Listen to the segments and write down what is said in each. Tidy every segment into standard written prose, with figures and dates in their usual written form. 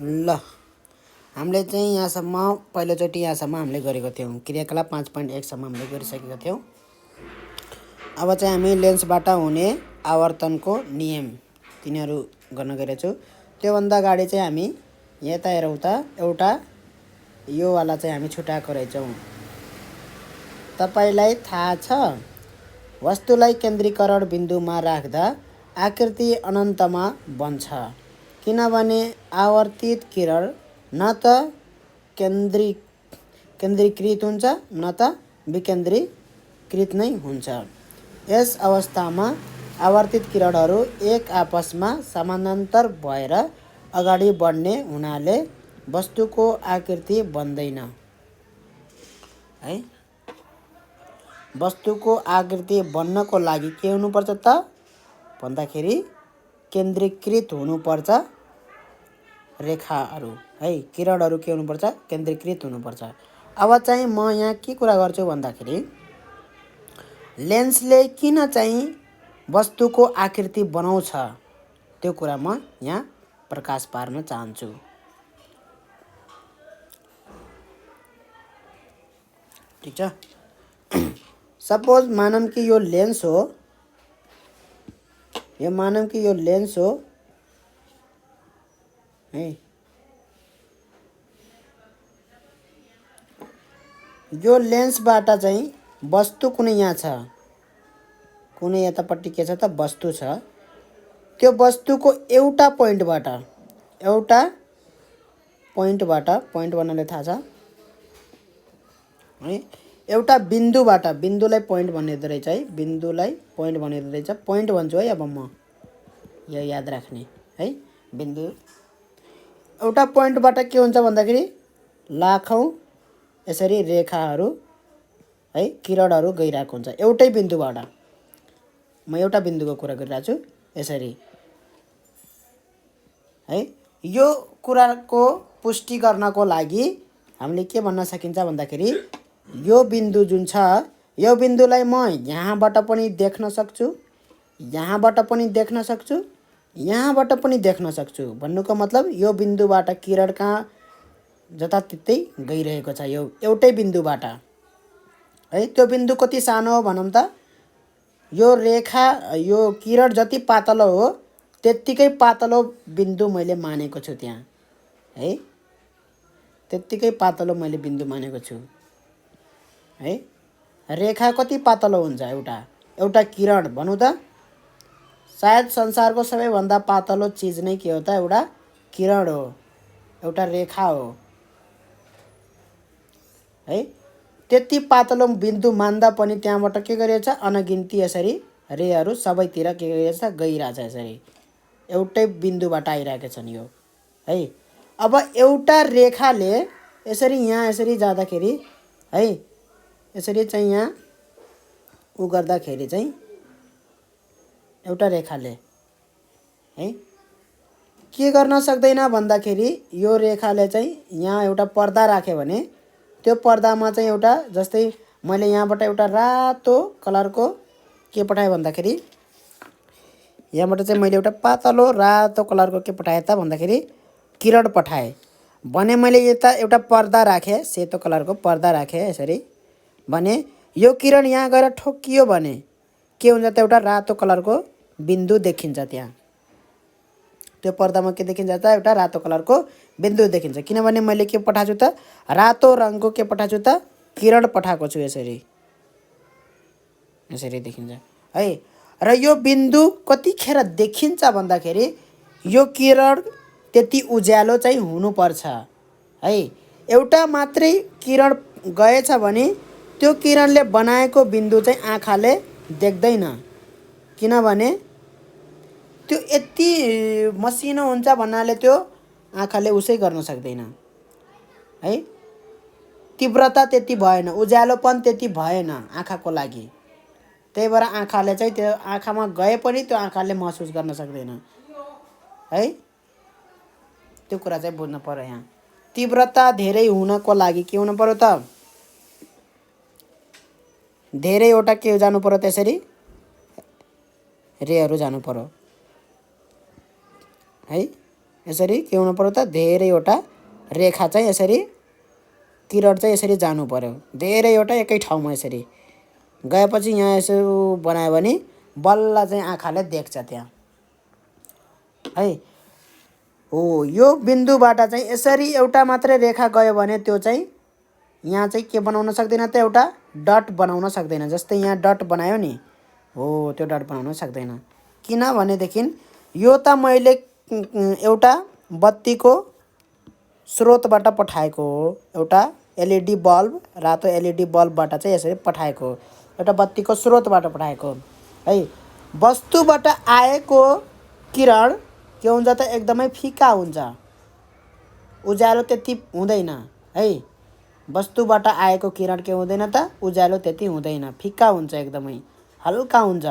ल हामीले चाहिँ यहाँसम्म पहिलोचोटि यहाँसम्म हामीले गरेको थियौँ। क्रियाकलाप 5.1 सम्म हामीले गरिसकेका थियौँ। अब चाहिँ हामी लेन्सबाट हुने आवर्तनको नियम तिनीहरू गर्न गइरहेछौँ। त्योभन्दा अगाडि चाहिँ हामी यता हेरौँ त एउटा यो वाला चाहिँ हामी छुटाएको रहेछौँ। तपाईलाई थाहा छ वस्तुलाई केन्द्रीकरण बिन्दुमा राख्दा आकृति अनन्तमा बन्छ, किनभने आवर्तित किरण न त केन्द्रीकृत हुन्छ न त विकेन्द्रीकृत नै हुन्छ। यस अवस्थामा आवर्तित किरणहरू एक आपसमा समानान्तर भएर अगाडि बढ्ने हुनाले वस्तुको आकृति बन्दैन है। वस्तुको आकृति बन्नको लागि के हुनुपर्छ त भन्दाखेरि केन्द्रीकृत हुनुपर्छ रेखाहरू है, किरणहरू के हुनुपर्छ केन्द्रीकृत हुनुपर्छ। अब चाहिँ म यहाँ के कुरा गर्छु भन्दाखेरि लेन्सले किन चाहिँ वस्तुको आकृति बनाउँछ त्यो कुरा म यहाँ प्रकाश पार्न चाहन्छु। ठीक छ। सपोज मानौँ कि यो लेन्स हो, यो मानौँ कि यो लेन्स हो है। यो लेन्सबाट चाहिँ वस्तु कुनै यहाँ छ, कुनै यतापट्टि के छ त वस्तु छ। त्यो वस्तुको एउटा पोइन्टबाट पोइन्ट भन्नाले थाहा छ है, एउटा बिन्दुबाट, बिन्दुलाई पोइन्ट भनिँदो रहेछ है, बिन्दुलाई पोइन्ट भनिँदो रहेछ। पोइन्ट भन्छु है अब म, यो याद राख्ने है। बिन्दु एउटा पोइन्टबाट के हुन्छ भन्दाखेरि लाखौँ यसरी रेखाहरू है किरणहरू गइरहेको हुन्छ एउटै बिन्दुबाट। म एउटा बिन्दुको कुरा गरिरहेको छु यसरी है। यो कुराको पुष्टि गर्नको लागि हामीले के भन्न सकिन्छ भन्दाखेरि यो बिन्दु जुन छ यो बिन्दुलाई म यहाँबाट पनि देख्न सक्छु, यहाँबाट पनि देख्न सक्छु, यहाँबाट पनि देख्न सक्छु। भन्नुको मतलब यो बिन्दुबाट किरण कहाँ जताततै गइरहेको छ यो एउटै बिन्दुबाट है। त्यो बिन्दु कति सानो हो भनौँ त, यो रेखा यो किरण जति पातलो हो त्यत्तिकै पातलो बिन्दु मैले मानेको छु त्यहाँ है, त्यत्तिकै पातलो मैले बिन्दु मानेको छु है। रेखा कति पातलो हुन्छ एउटा किरण भनौँ त, सायद संसारको सबैभन्दा पातलो चिज नै के हो त एउटा किरण हो, एउटा रेखा हो है। त्यति पातलो बिन्दु मान्दा पनि त्यहाँबाट के गरिरहेछ अनगिन्ती यसरी रेहरू सबैतिर के गरिरहेछ गइरहेछ, यसरी एउटै बिन्दुबाट आइरहेका छन् यो है। अब एउटा रेखाले यसरी यहाँ यसरी जाँदाखेरि है, यसरी चाहिँ यहाँ उ गर्दाखेरि चाहिँ एउटा रेखाले है के गर्न सक्दैन भन्दाखेरि यो रेखाले चाहिँ यहाँ एउटा पर्दा राख्यो भने त्यो पर्दामा चाहिँ एउटा जस्तै मैले यहाँबाट एउटा रातो कलरको के पठाएँ भन्दाखेरि यहाँबाट चाहिँ मैले एउटा पातलो रातो कलरको के पठाएँ त भन्दाखेरि किरण पठाएँ भने मैले यता एउटा पर्दा राखेँ, सेतो कलरको पर्दा राखेँ यसरी भने यो किरण यहाँ गएर ठोकियो भने के हुन्छ त एउटा रातो कलरको बिन्दु देखिन्छ त्यहाँ। त्यो पर्दामा के देखिन्छ त एउटा रातो कलरको बिन्दु देखिन्छ, किनभने मैले के पठाएको छु त रातो रङको के पठाएको छु त किरण पठाएको छु यसरी, यसरी देखिन्छ है। र यो बिन्दु कतिखेर देखिन्छ भन्दाखेरि यो किरण त्यति उज्यालो चाहिँ हुनुपर्छ है। एउटा मात्रै किरण गएछ भने त्यो किरणले बनाएको बिन्दु चाहिँ आँखाले देख्दैन, किनभने त्यो यति मसिनो हुन्छ भन्नाले त्यो आँखाले उसै गर्न सक्दैन है। तीव्रता त्यति भएन, उज्यालोपन त्यति भएन आँखाको लागि, त्यही भएर आँखाले चाहिँ त्यो आँखामा गए पनि त्यो आँखाले महसुस गर्न सक्दैन है। त्यो कुरा चाहिँ बुझ्नु पर्यो। यहाँ तीव्रता धेरै हुनको लागि के हुनु पर्यो त धेरैवटा के जानु पर्यो त्यसरी रेहरू जानु पर्यो है। यसरी के हुनु पर्यो त धेरैवटा रेखा चाहिँ यसरी किरण चाहिँ यसरी जानु पर्यो धेरैवटा एकै ठाउँमा यसरी गएपछि यहाँ यसो बनायो भने बल्ल चाहिँ आँखाले देख्छ त्यहाँ है। हो यो बिन्दुबाट चाहिँ यसरी एउटा मात्रै रेखा गयो भने त्यो चाहिँ यहाँ चाहिँ के बनाउन सक्दैन त एउटा डट बनाउन सक्दैन जस्तै यहाँ डट बनायो नि हो त्यो डट बनाउन सक्दैन किनभनेदेखि यो त मैले एउटा बत्तीको स्रोतबाट पठाएको हो एउटा एलइडी बल्ब रातो एलइडी बल्बबाट चाहिँ यसरी पठाएको हो एउटा बत्तीको स्रोतबाट पठाएको है। वस्तुबाट आएको किरण के हुन्छ त एकदमै फिका हुन्छ उज्यालो त्यति हुँदैन है। वस्तुबाट आएको किरण के हुँदैन त उज्यालो त्यति हुँदैन फिका हुन्छ एकदमै हल्का हुन्छ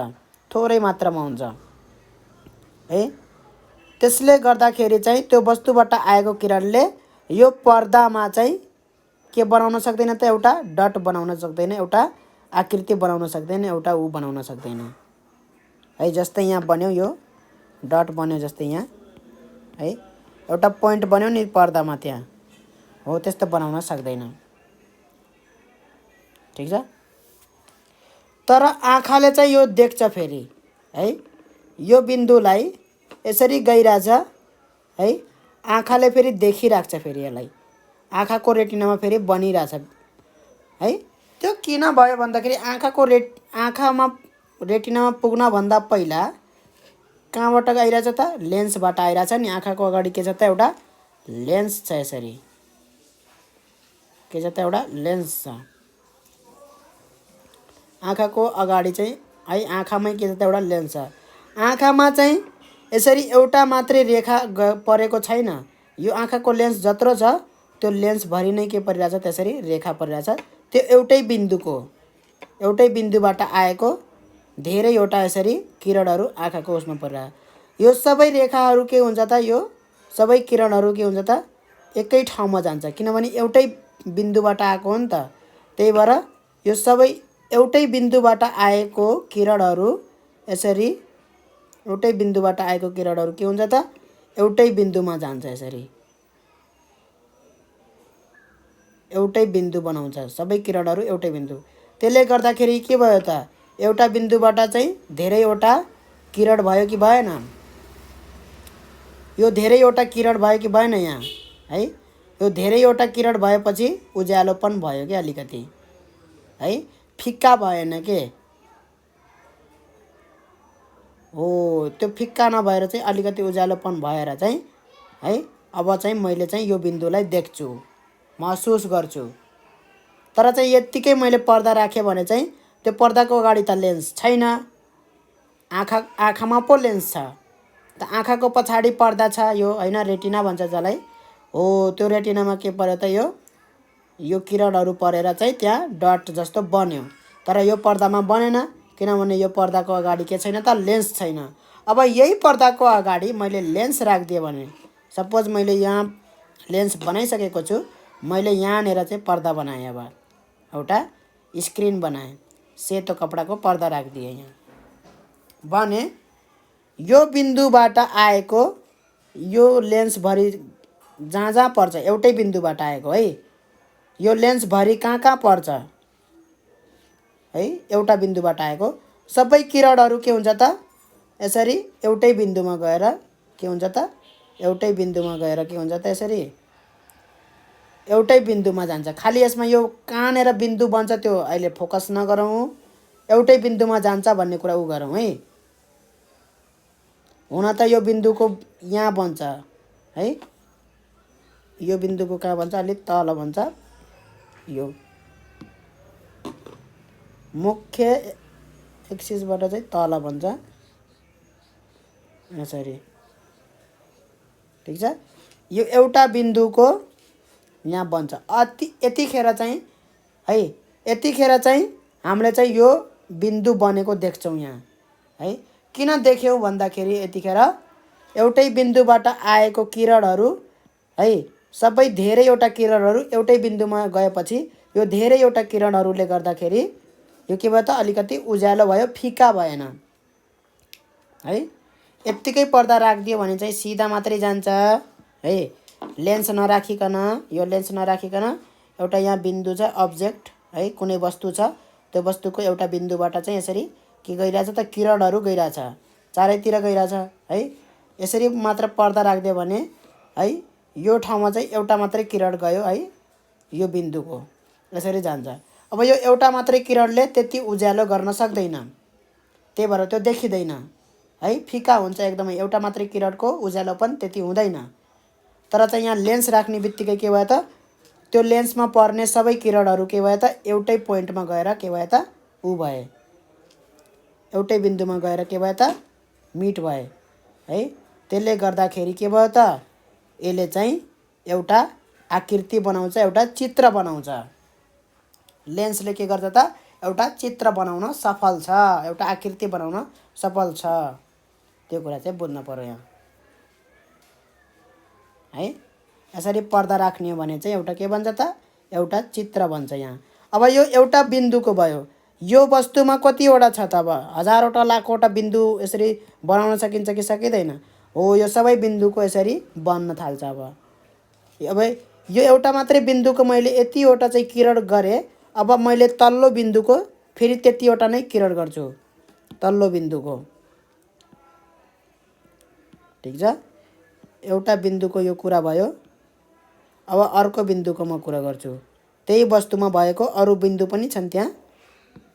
थोरै मात्रामा हुन्छ है। त्यसले गर्दाखेरि चाहिँ त्यो वस्तुबाट आएको किरणले यो पर्दामा चाहिँ के बनाउन सक्दैन त एउटा डट बनाउन सक्दैन एउटा आकृति बनाउन सक्दैन एउटा ऊ बनाउन सक्दैन है। जस्तै यहाँ बन्यो यो डट बन्यो जस्तै यहाँ है एउटा पोइन्ट बन्यो नि पर्दामा त्यहाँ हो त्यस्तो बनाउन सक्दैन ठीक छ। तर आँखाले चाहिँ यो देख्छ फेरि है यो बिन्दुलाई यसरी गइरहेछ है आँखाले फेरि देखिराख्छ फेरि यसलाई आँखाको रेटिनामा फेरि बनिरहेछ है। त्यो किन भयो भन्दाखेरि आँखामा रेटिनामा पुग्न भन्दा पहिला कहाँबाट आइरहेछ त लेन्सबाट आइरहेछ नि आँखाको अगाडि के छ त एउटा लेन्स छ यसरी के छ त एउटा लेन्स छ आँखाको अगाडि चाहिँ है आँखामै के छ त एउटा लेन्स छ आँखामा चाहिँ यसरी एउटा मात्रै रेखा परेको छैन यो आँखाको लेन्स जत्रो छ त्यो लेन्सभरि नै के परिरहेछ त्यसरी रेखा परिरहेछ त्यो एउटै बिन्दुबाट आएको धेरैवटा यसरी किरणहरू आँखाको उसमा परिरहेछ यो सबै रेखाहरू के हुन्छ त यो सबै किरणहरू के हुन्छ त एकै ठाउँमा जान्छ किनभने एउटै बिन्दुबाट आएको हो नि त त्यही भएर यो सबै एउटै बिन्दुबाट आएको किरणहरू यसरी एउटै बिन्दुबाट आएको किरणहरू के हुन्छ त एउटै बिन्दुमा जान्छ यसरी एउटै बिन्दु बनाउँछ सबै किरणहरू एउटै बिन्दु त्यसले गर्दाखेरि के भयो त एउटा बिन्दुबाट चाहिँ धेरैवटा किरण भयो कि भएन यो धेरैवटा किरण भयो कि भएन यहाँ है यो धेरैवटा किरण भएपछि उज्यालोपन भयो कि अलिकति है फिक्का भएन के हो त्यो फिक्का नभएर चाहिँ अलिकति उज्यालोपन भएर चाहिँ है अब चाहिँ मैले चाहिँ यो बिन्दुलाई देख्छु महसुस गर्छु तर चाहिँ यत्तिकै मैले पर्दा राखेँ भने चाहिँ त्यो पर्दाको अगाडि त लेन्स छैन आँखामा पो लेन्स छ त आँखाको पछाडि पर्दा छ यो हैन रेटिना भन्छ जसलाई हो त्यो रेटिनामा के पर्यो त यो किरणहरू परेर चाहिँ त्यहाँ डट जस्तो बन्यो तर यो पर्दामा बनेन किनभने यो पर्दाको अगाडि के छैन त लेन्स छैन। अब यही पर्दाको अगाडि मैले लेन्स राखिदिएँ भने सपोज मैले यहाँ लेन्स बनाइसकेको छु मैले यहाँनिर चाहिँ पर्दा बनाएँ अब एउटा स्क्रिन बनाएँ सेतो कपडाको पर्दा राखिदिएँ यहाँ भने यो बिन्दुबाट आएको यो लेन्सभरि जहाँ जहाँ पर्छ एउटै बिन्दुबाट आएको है यो लेन्सभरि कहाँ कहाँ पर्छ है एउटा बिन्दुबाट आएको सबै किरणहरू के हुन्छ त यसरी एउटै बिन्दुमा गएर के हुन्छ त एउटै बिन्दुमा गएर के हुन्छ त यसरी एउटै बिन्दुमा जान्छ खालि यसमा यो कहाँनिर बिन्दु बन्छ त्यो अहिले फोकस नगरौँ एउटै बिन्दुमा जान्छ भन्ने कुरा उ गरौँ है। हुन त यो बिन्दुको यहाँ बन्छ है यो बिन्दुको कहाँ बन्छ अलि तल बन्छ यो मुख्य एक्सिसबाट चाहिँ तल बन्छ यसरी ठीक छ यो एउटा बिन्दुको यहाँ बन्छ यतिखेर चाहिँ है यतिखेर चाहिँ हामीले चाहिँ यो बिन्दु बनेको देख्छौँ यहाँ है किन देख्यौँ भन्दाखेरि यतिखेर एउटै बिन्दुबाट आएको किरणहरू है सबै धेरैवटा किरणहरू एउटै बिन्दुमा गएपछि यो धेरैवटा किरणहरूले गर्दाखेरि यो के भयो त अलिकति उज्यालो भयो फिका भएन है। यत्तिकै पर्दा राखिदियो भने चाहिँ सिधा मात्रै जान्छ है। लेन्स नराखिकन यो लेन्स नराखिकन एउटा यहाँ बिन्दु छ अब्जेक्ट है, कुनै वस्तु छ, त्यो वस्तुको एउटा बिन्दुबाट चाहिँ यसरी के गइरहेछ त किरणहरू गइरहेछ, चारैतिर गइरहेछ है। यसरी मात्र पर्दा राख्दियो भने है यो ठाउँमा चाहिँ एउटा मात्रै किरण गयो है, यो बिन्दुको यसरी जान्छ। अब यो एउटा मात्रै किरणले त्यति उज्यालो गर्न सक्दैन, त्यही भएर त्यो देखिँदैन है, फिका हुन्छ एकदमै। एउटा मात्रै किरणको उज्यालो पनि त्यति हुँदैन। तर चाहिँ यहाँ लेन्स राख्ने बित्तिकै के भयो त त्यो लेन्समा पर्ने सबै किरणहरू के भयो त एउटै पोइन्टमा गएर के भयो त भए, एउटै बिन्दुमा गएर के भयो त मिट भए है। त्यसले गर्दाखेरि के भयो त यसले चाहिँ एउटा आकृति बनाउँछ, एउटा चित्र बनाउँछ। लेन्सले के गर्छ त एउटा चित्र बनाउन सफल छ, एउटा आकृति बनाउन सफल छ। त्यो कुरा चाहिँ बुझ्नु पर्यो यहाँ है। यसरी पर्दा राख्ने हो भने चाहिँ एउटा के बन्छ त एउटा चित्र बन्छ यहाँ। अब यो एउटा बिन्दुको भयो, यो वस्तुमा कतिवटा छ त? अब हजारवटा लाखवटा बिन्दु यसरी बनाउन सकिन्छ कि सकिँदैन? हो, यो सबै बिन्दुको यसरी बन्न थाल्छ। अब यो एउटा मात्रै बिन्दुको मैले यतिवटा चाहिँ किरण गरेँ, अब मैले तल्लो बिन्दुको फेरि त्यतिवटा नै किरण गर्छु, तल्लो बिन्दुको। ठिक छ, एउटा बिन्दुको यो कुरा भयो। अब अर्को बिन्दुको म कुरा गर्छु, त्यही वस्तुमा भएको अरू बिन्दु पनि छन् त्यहाँ,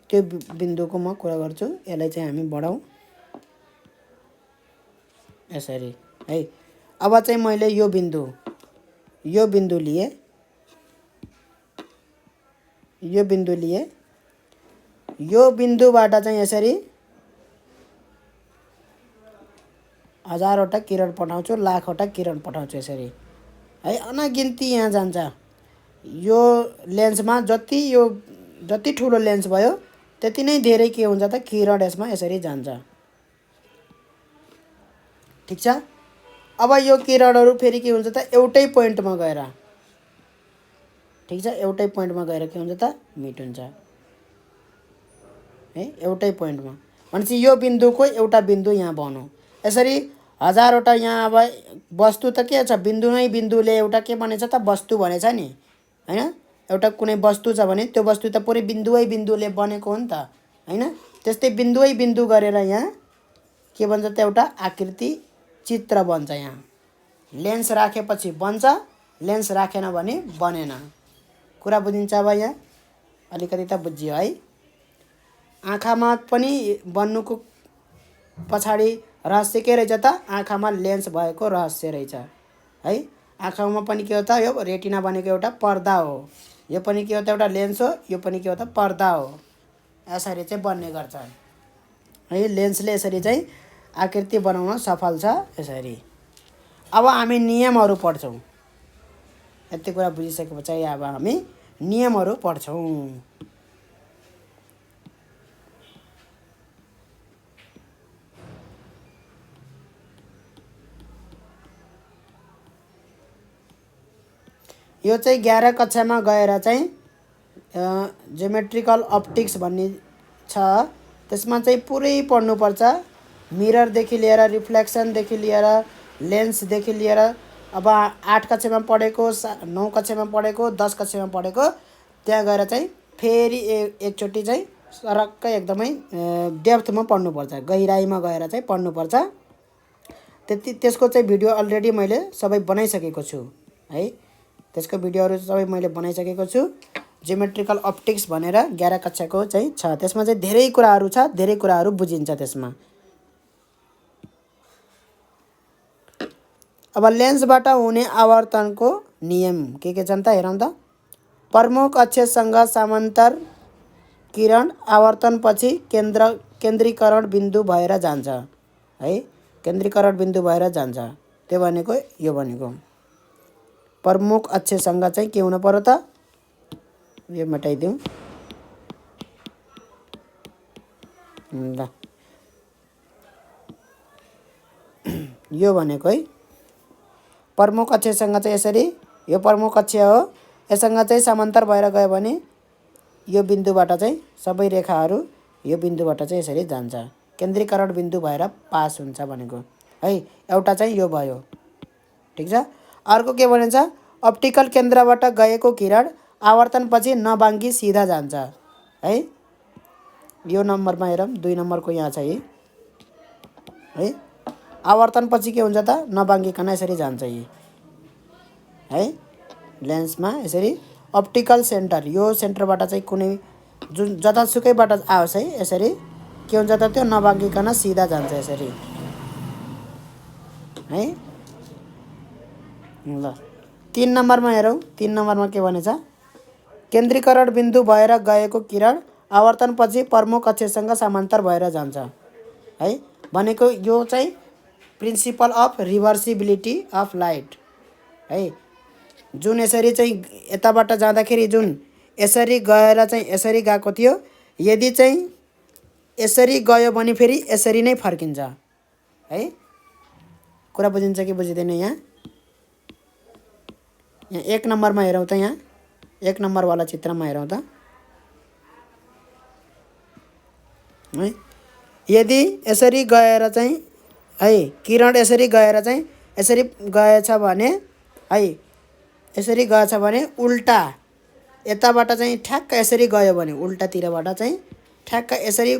त्यो बिन्दुको म कुरा गर्छु। यसलाई चाहिँ हामी बढाउँ यसरी है। अब चाहिँ मैले यो बिन्दु लिए, यो बिन्दु लिए, यो बिन्दुबाट चाहिँ यसरी हजारवटा किरण पठाउँछु, लाखवटा किरण पठाउँछु यसरी है। अनगिन्ती यहाँ जान्छ। यो लेन्समा जति ठुलो लेन्स भयो त्यति नै धेरै के हुन्छ त किरण यसमा यसरी जान्छ। ठिक छ। अब यो किरणहरू फेरि के हुन्छ त एउटै पोइन्टमा गएर, ठिक छ, एउटै पोइन्टमा गएर के हुन्छ त मिट हुन्छ है, एउटै पोइन्टमा। भनेपछि यो बिन्दुको एउटा बिन्दु यहाँ बनाऊ। यसरी हजारवटा यहाँ अब वस्तु त के छ, बिन्दु नै बिन्दुले एउटा के बनेछ त वस्तु बनेछ नि हैन। एउटा कुनै वस्तु छ भने त्यो वस्तु त पुरै बिन्दुवै बिन्दुले बनेको हो नि त हैन। त्यस्तै बिन्दुवै बिन्दु गरेर यहाँ के बन्छ त एउटा आकृति चित्र बन्छ। यहाँ लेन्स राखेपछि बन्छ, लेन्स राखेन भने बनेन। कुरा बुझिन्छ? अब यहाँ अलिकति त बुझियो है। आँखामा पनि बन्नुको पछाडि रहस्य के रहेछ त? आँखामा लेन्स भएको रहस्य रहेछ है। आँखामा पनि के हो त यो रेटिना भनेको एउटा पर्दा हो, यो पनि के हो त एउटा लेन्स हो, यो पनि के हो त पर्दा हो। यसरी चाहिँ बन्ने गर्छ है। लेन्सले यसरी चाहिँ आकृति बनाउन सफल छ यसरी। अब हामी नियमहरू पढ्छौँ। यति कुरा बुझिसकेपछि अब हामी नियमहरू पढ्छौँ। यो चाहिँ 11 कक्षामा गएर चाहिँ ज्योमेट्रिकल अप्टिक्स भन्ने छ, त्यसमा चाहिँ पुरै पढ्नुपर्छ। मिररदेखि लिएर, रिफ्लेक्सनदेखि लिएर, लेन्सदेखि लिएर। अब 8 कक्षामा पढेको, 9 कक्षामा पढेको, 10 कक्षामा पढेको, त्यहाँ गएर चाहिँ फेरि एकचोटि चाहिँ सरक्कै एकदमै डेप्थमा पढ्नुपर्छ, गहिराइमा गएर चाहिँ पढ्नुपर्छ। त्यसको चाहिँ भिडियो अलरेडी मैले सबै बनाइसकेको छु है। त्यसको भिडियोहरू सबै मैले बनाइसकेको छु। ज्योमेट्रिकल अप्टिक्स भनेर 11 कक्षाको चाहिँ छ। त्यसमा चाहिँ धेरै कुराहरू छ, धेरै कुराहरू बुझिन्छ त्यसमा। अब लेन्सबाट हुने आवर्तनको नियम के छन् त हेरौँ त। प्रमुख अक्षसँग समान्तराल किरण आवर्तनपछि केन्द्रीकरण बिन्दु भएर जान्छ है। केन्द्रीकरण बिन्दु भएर जान्छ, त्यो भनेको यो भनेको प्रमुख अक्षसँग चाहिँ के हुनु पर्यो त? यो मेटाइदिउँ ल। यो भनेको है प्रमुख अक्षसँग चाहिँ यसरी, यो प्रमुख अक्ष हो, यससँग चाहिँ समान्तराल भएर गयो भने यो बिन्दुबाट चाहिँ सबै रेखाहरू यो बिन्दुबाट चाहिँ यसरी जान्छ, केन्द्रीकरण बिन्दु भएर पास हुन्छ भनेको है। एउटा चाहिँ यो भयो। ठिक छ। अर्को के भनिन्छ अप्टिकल केन्द्रबाट गएको किरण आवर्तनपछि नबाङ्गी सिधा जान्छ है। यो नम्बरमा हेरौँ 2 नम्बरको यहाँ छ है। आवर्तनपछि के हुन्छ त नबाङ्गिकन यसरी जान्छ यी है। लेन्समा यसरी अप्टिकल सेन्टर यो सेन्टरबाट चाहिँ कुनै जुन जतासुकैबाट आओस् है यसरी के हुन्छ त त्यो नबाङ्गिकन सिधा जान्छ यसरी है। ल 3 नम्बरमा हेरौँ। 3 नम्बरमा के भनेछ केन्द्रीकरण बिन्दु भएर गएको किरण आवर्तनपछि प्रमुख अक्षसँग समान्तर भएर जान्छ है। भनेको यो चाहिँ प्रिन्सिपल अफ रिभर्सिबिलिटी अफ लाइट है। जुन यसरी चाहिँ यताबाट जाँदाखेरि जुन यसरी गएर चाहिँ यसरी गएको थियो यदि चाहिँ यसरी गयो भने फेरि यसरी नै फर्किन्छ है। कुरा बुझिन्छ कि बुझिँदैन यहाँ 1 नम्बरमा हेरौँ त यहाँ 1 नम्बरवाला चित्रमा हेरौँ त है। यदि यसरी गएर चाहिँ है किरण यसरी गएर चाहिँ यसरी गएछ भने है यसरी गएछ भने उल्टा यताबाट चाहिँ ठ्याक्क यसरी गयो भने उल्टातिरबाट चाहिँ ठ्याक्क यसरी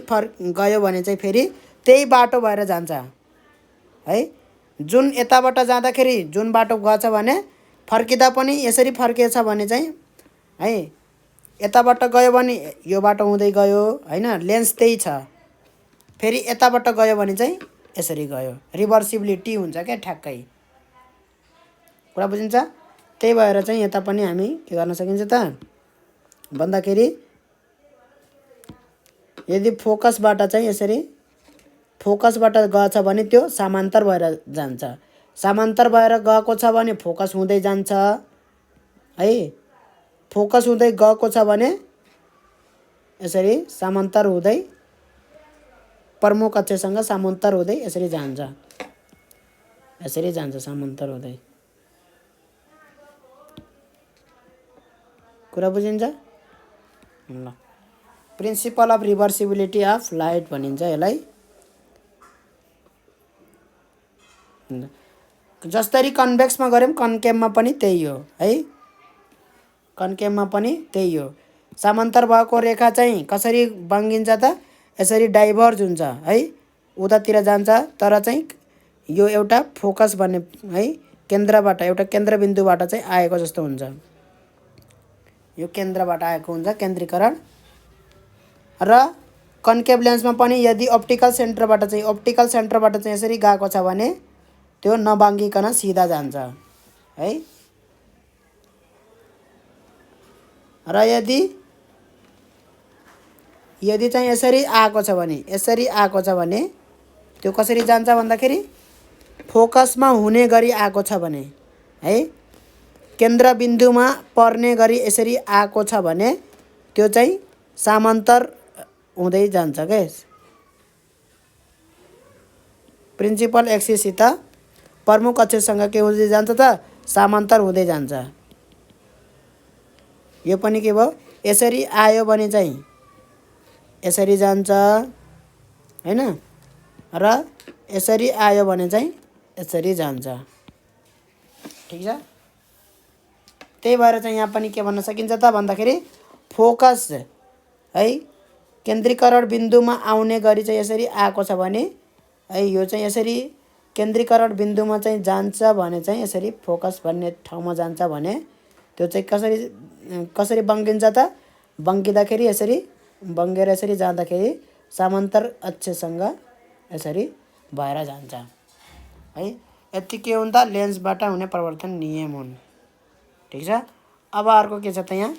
गयो भने चाहिँ फेरि त्यही बाटो भएर जान्छ है। जुन यताबाट जाँदाखेरि जुन बाटो गएछ भने फर्किँदा पनि यसरी फर्किएछ भने चाहिँ है यताबाट गयो भने यो बाटो हुँदै गयो हैन लेन्स त्यही छ। फेरि यताबाट गयो भने चाहिँ यसरी गयो रिभर्सिबिलिटी हुन्छ क्या ठ्याक्कै। कुरा बुझिन्छ। त्यही भएर चाहिँ यता पनि हामी के गर्न सकिन्छ त भन्दाखेरि यदि फोकसबाट चाहिँ यसरी फोकसबाट गएछ भने त्यो समान्तर भएर जान्छ। समान्तर भएर गएको छ भने फोकस हुँदै जान्छ है। फोकस हुँदै गएको छ भने यसरी समान्तर हुँदै प्रमुख अक्षसँग समान्तर हुँदै यसरी जान्छ समान्तर हुँदै। कुरा बुझिन्छ। ल प्रिन्सिपल अफ रिभर्सिबिलिटी अफ लाइट भनिन्छ यसलाई। जसरी कन्भेक्समा गऱ्यौँ कन्केभमा पनि त्यही हो है। कन्केभमा पनि त्यही हो। समान्तर भएको रेखा चाहिँ कसरी बाङ्गिन्छ त यसरी डाइभर्ज हुन्छ है उतातिर जान्छ। तर चाहिँ यो एउटा फोकस भन्ने है केन्द्रबाट एउटा केन्द्रबिन्दुबाट चाहिँ आएको जस्तो हुन्छ। यो केन्द्रबाट आएको हुन्छ केन्द्रीकरण। र कन्केभ लेन्समा पनि यदि अप्टिकल सेन्टरबाट चाहिँ यसरी गएको छ भने त्यो नबाङ्गिकन सिधा जान्छ है। र यदि चाहिँ यसरी आएको छ भने त्यो कसरी जान्छ भन्दाखेरि फोकसमा हुने गरी आएको छ भने है केन्द्रबिन्दुमा पर्ने गरी यसरी आएको छ भने त्यो चाहिँ समान्तर हुँदै जान्छ के। प्रिन्सिपल एक्सिससित प्रमुख अक्षसँग के हुँदै जान्छ त समान्तर हुँदै जान्छ। यो पनि के भयो यसरी आयो भने चाहिँ यसरी जान्छ हैन र यसरी आयो भने चाहिँ यसरी जान्छ। ठीक छ। त्यही भएर चाहिँ यहाँ पनि के भन्न सकिन्छ त भन्दाखेरि फोकस है केन्द्रीकरण बिन्दुमा आउने गरी चाहिँ यसरी आएको छ भने है यो चाहिँ यसरी केन्द्रीकरण बिन्दुमा चाहिँ जान्छ भने चाहिँ यसरी फोकस भन्ने ठाउँमा जान्छ भने त्यो चाहिँ कसरी बङ्गिन्छ त बङ्गिँदाखेरि यसरी बङ्गेर यसरी जाँदाखेरि समान्तर अक्षसँग यसरी भएर जान्छ है। यति के हुन्छ लेन्सबाट हुने परिवर्तन नियम हुन्। ठीक छ। अब अर्को के छ त यहाँ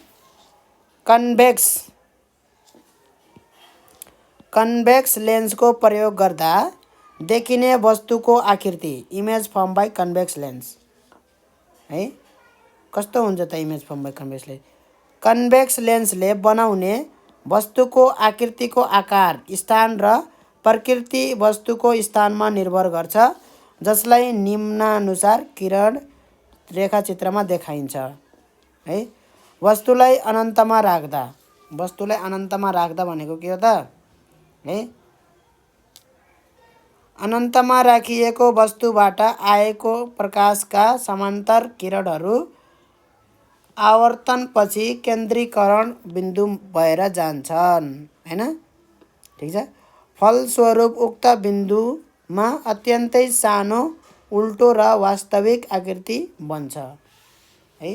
कन्भेक्स लेन्सको प्रयोग गर्दा देखिने वस्तुको आकृति image form by convex lens है। कस्तो हुन्छ त image form by convex lens. Convex लेन्सले बनाउने वस्तुको आकृतिको आकार स्थान र प्रकृति वस्तुको स्थानमा निर्भर गर्छ जसलाई निम्नानुसार किरण रेखाचित्रमा देखाइन्छ है। वस्तुलाई अनन्तमा राख्दा भनेको के हो त है अनन्तमा राखिएको वस्तुबाट आएको प्रकाशका समान्तराल किरणहरू आवर्तनपछि केन्द्रीकरण बिन्दु भएर जान्छन् हैन। ठीक छ। फलस्वरूप उक्त बिन्दुमा अत्यन्तै सानो उल्टो र वास्तविक आकृति बन्छ है।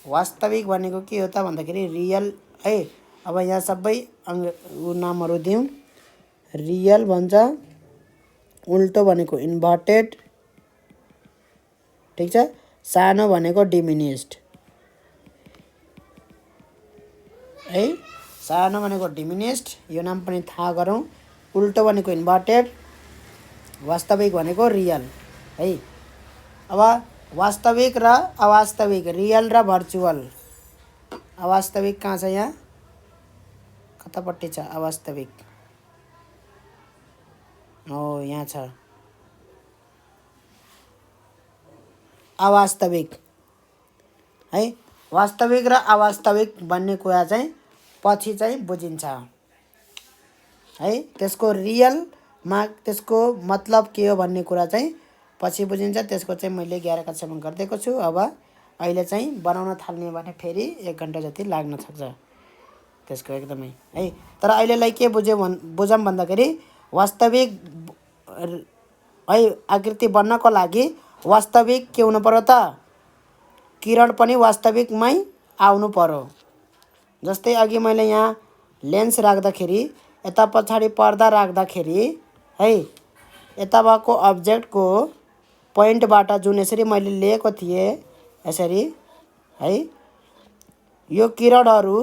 वास्तविक भनेको के हो त भन्दाखेरि रियल है। अब यहाँ सबै नामहरू दिउँ। रियल भन्छ, उल्टो भनेको इन्भर्टेड, ठीक छ। सानो भनेको डिमिनिस्ड है। सानो भनेको डिमिनिस्ड, यो नाम पनि थाहा गरौँ। उल्टो भनेको इन्भर्टेड, वास्तविक भनेको रियल है। अब वास्तविक र अवास्तविक, रियल र भर्चुअल। अवास्तविक कहाँ छ? यहाँ कतापट्टि छ अवास्तविक? हो यहाँ छ अवास्तविक है। वास्तविक र अवास्तविक भन्ने कुरा चाहिँ पछि चाहिँ बुझिन्छ है। त्यसको रियलमा त्यसको मतलब के हो भन्ने कुरा चाहिँ पछि बुझिन्छ। त्यसको चाहिँ मैले 11 कक्षामा गरिदिएको छु। अब अहिले चाहिँ बनाउन थाल्ने भने फेरि 1 घन्टा जति लाग्न सक्छ त्यसको एकदमै है। तर अहिलेलाई के बुझौँ भन्दाखेरि वास्तविक है आकृति बन्नको लागि वास्तविक के हुनु पर्यो त? किरण पनि वास्तविकमै आउनु पर्यो। जस्तै अघि मैले यहाँ लेन्स राख्दाखेरि, यता पछाडि पर्दा राख्दाखेरि है, यता भएको अब्जेक्टको पोइन्टबाट जुन यसरी मैले लिएको थिएँ यसरी है, यो किरणहरू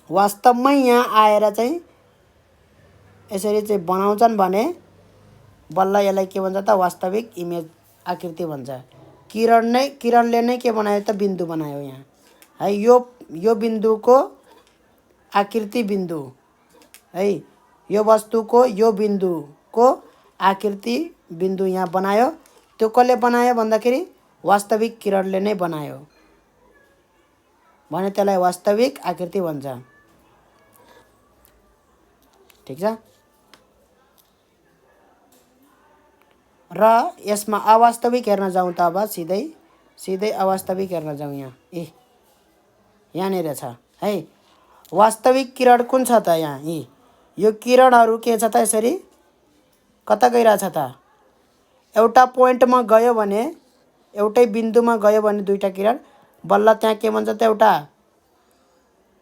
वास्तवमै यहाँ आएर चाहिँ यसरी चाहिँ बनाउँछन् भने बल्ल यसलाई के भन्छ त? वास्तविक इमेज आकृति भन्छ। किरणले नै के बनायो त? बिन्दु बनायो यहाँ है। यो बिन्दुको आकृति बिन्दु है, यो वस्तुको यो बिन्दुको आकृति बिन्दु यहाँ बनायो। त्यो कसले बनायो भन्दाखेरि वास्तविक किरणले नै बनायो भने त्यसलाई वास्तविक आकृति भन्छ। ठीक छ। र यसमा अवास्तविक हेर्न जाउँ त अब सिधै अवास्तविक हेर्न जाउँ। यहाँ यहाँनिर छ है वास्तविक किरण कुन छ त? यहाँ यो किरणहरू के छ त? यसरी कता गइरहेछ त? एउटा पोइन्टमा गयो भने, एउटै बिन्दुमा गयो भने दुईटा किरण बल्ल त्यहाँ के भन्छ त? एउटा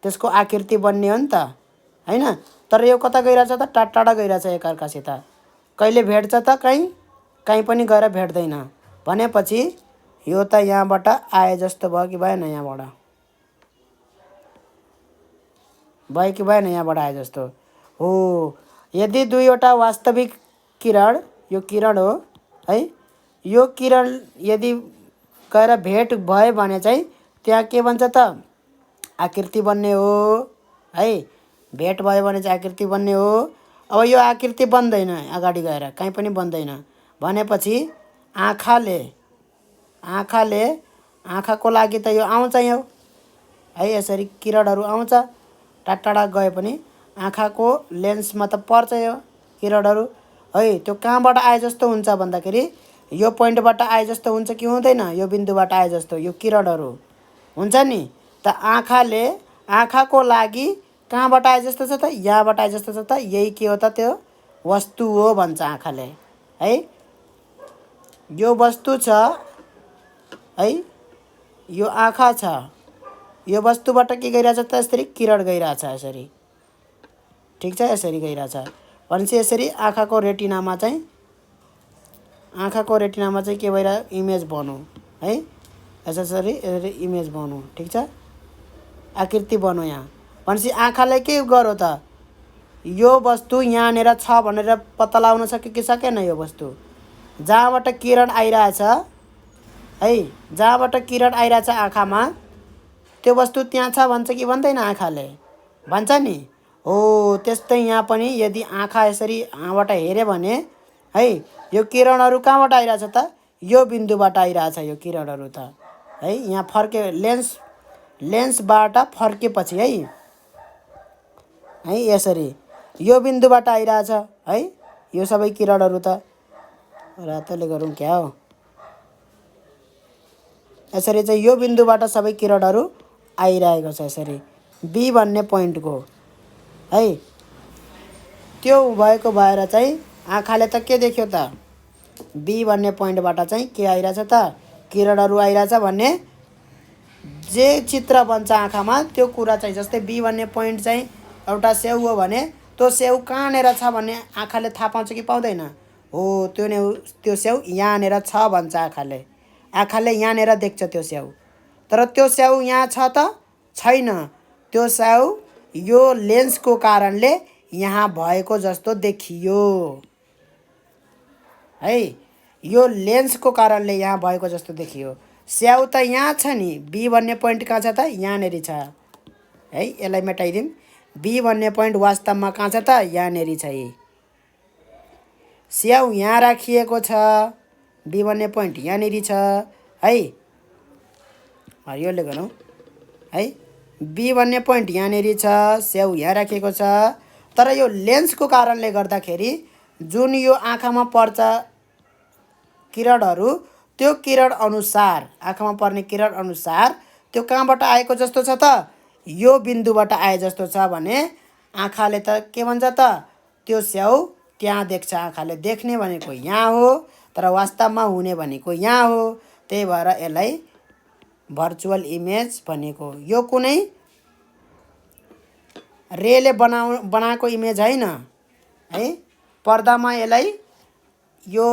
त्यसको आकृति बन्ने हो नि त हैन। तर यो कता गइरहेछ त? टाढा गइरहेछ एकअर्कासित। कहिले भेट्छ त? कहीँ पनि गएर भेट्दैन भनेपछि यो त यहाँबाट आए जस्तो भयो कि भएन? यहाँबाट भयो कि भएन? यहाँबाट आए जस्तो हो। यदि दुईवटा वास्तविक किरण, यो किरण हो है, यो किरण यदि गएर भेट भयो भने चाहिँ त्यहाँ के भन्छ त? आकृति बन्ने हो है। भेट भयो भने चाहिँ आकृति बन्ने हो। अब यो आकृति बन्दैन अगाडि गएर, कहीँ पनि बन्दैन भनेपछि आँखाको लागि त यो आउँछ यो है। यसरी किरणहरू आउँछ, टाढा गए पनि आँखाको लेन्समा त पर्छ यो किरणहरू है। त्यो कहाँबाट आए जस्तो हुन्छ भन्दाखेरि यो पोइन्टबाट आए जस्तो हुन्छ कि हुँदैन? यो बिन्दुबाट आए जस्तो यो किरणहरू हुन्छ नि त। आँखाको लागि कहाँबाट आए जस्तो छ त? यहाँबाट आए जस्तो छ त। यही के हो त? त्यो वस्तु हो भन्छ आँखाले है। यो वस्तु छ है, यो आँखा छ। यो वस्तुबाट के गइरहेछ त? यसरी किरण गइरहेछ यसरी। ठीक छ, यसरी गइरहेछ भनेपछि यसरी आँखाको रेटिनामा चाहिँ के भइरहेको? इमेज बन्यो है। यसरी इमेज बन्यो। ठीक छ, आकृति बन्यो यहाँ भनेपछि आँखाले के गर्यो त? यो वस्तु यहाँनिर छ भनेर पत्ता लगाउन सक्यो कि सकेन? यो वस्तु जहाँबाट किरण आइरहेछ है, जहाँबाट किरण आइरहेछ आँखामा, त्यो वस्तु त्यहाँ छ भन्छ कि भन्दैन? आँखाले भन्छ नि हो। त्यस्तै यहाँ पनि यदि आँखा यसरी यहाँबाट हेऱ्यो भने है, यो किरणहरू कहाँबाट आइरहेछ त? यो बिन्दुबाट आइरहेछ यो किरणहरू त है। यहाँ फर्के लेन्सबाट फर्केपछि है यसरी यो बिन्दुबाट आइरहेछ है, यो सबै किरणहरू त रातोले गरौँ क्या हो। यसरी चाहिँ यो बिन्दुबाट सबै किरणहरू आइरहेको छ। यसरी बी भन्ने पोइन्टको है त्यो भएको भएर चाहिँ आँखाले त के देख्यो त, बी भन्ने पोइन्टबाट चाहिँ के आइरहेछ त, किरणहरू आइरहेछ भन्ने जे चित्र बन्छ आँखामा त्यो कुरा चाहिँ। जस्तै बी भन्ने पोइन्ट चाहिँ एउटा स्याउ हो भने त्यो स्याउ कहाँनिर छ भन्ने आँखाले थाहा पाउँछ कि पाउँदैन? हो, त्यो स्याउ यहाँनिर छ भन्छ आँखाले। आँखाले यहाँनिर देख्छ त्यो स्याउ। तर त्यो स्याउ यहाँ छ त छैन। त्यो स्याउ यो लेन्सको कारणले यहाँ भएको जस्तो देखियो है। यो लेन्सको कारणले यहाँ भएको जस्तो देखियो। स्याउ त यहाँ छ नि, बी भन्ने पोइन्ट कहाँ छ त, यहाँनिर छ है। यसलाई मेटाइदिउँ। बी भन्ने पोइन्ट वास्तवमा कहाँ छ त, यहाँनिर छ। स्याउ यहाँ राखिएको छ, बी भन्ने पोइन्ट यहाँनिर छ है। हरियोले गरौँ है। बी भन्ने पोइन्ट यहाँनिर छ, स्याउ यहाँ राखिएको छ। तर यो लेन्सको कारणले गर्दाखेरि जुन यो आँखामा पर्छ किरणहरू, त्यो किरण अनुसार, आँखामा पर्ने किरण अनुसार त्यो कहाँबाट आएको जस्तो छ त, यो बिन्दुबाट आए जस्तो छ भने आँखाले त के भन्छ त, त्यो स्याउ त्यहाँ देख्छ। आँखाले देख्ने भनेको यहाँ हो, तर वास्तवमा हुने भनेको यहाँ हो। त्यही भएर यसलाई भर्चुअल इमेज भनेको। यो कुनै रेले बनाएको इमेज हैन है। पर्दामा यसलाई यो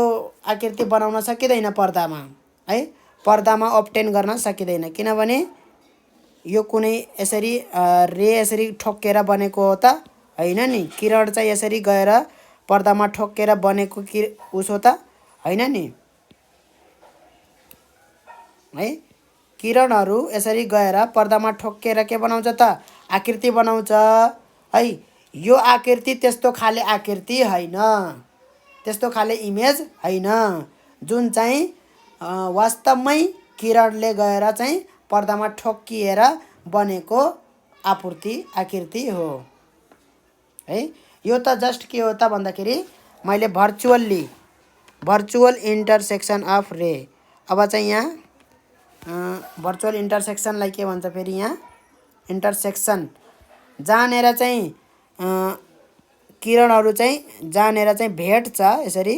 आकृति बनाउन सकिँदैन पर्दामा है। पर्दामा अब्टेन गर्न सकिँदैन, किनभने यो कुनै यसरी रे यसरी ठोक्केर बनेको हो त हैन नि। किरण चाहिँ यसरी गएर पर्दामा ठोक्केर बनेको उस हो त हैन नि है। किरणहरू यसरी गएर पर्दामा ठोक्केर के बनाउँछ त, आकृति बनाउँछ है। यो आकृति त्यस्तो खाले आकृति हैन, त्यस्तो खाले इमेज हैन, जुन चाहिँ वास्तवमै किरणले गएर चाहिँ पर्दामा ठोक्किएर बनेको आकृति हो है। यो त जस्ट के हो त भन्दाखेरि मैले भर्चुअल इन्टरसेक्सन अफ रे। अब चाहिँ यहाँ भर्चुअल इन्टरसेक्सनलाई के भन्छ फेरि, यहाँ इन्टरसेक्सन जहाँनिर चाहिँ किरणहरू चाहिँ जहाँनिर चाहिँ भेट्छ यसरी,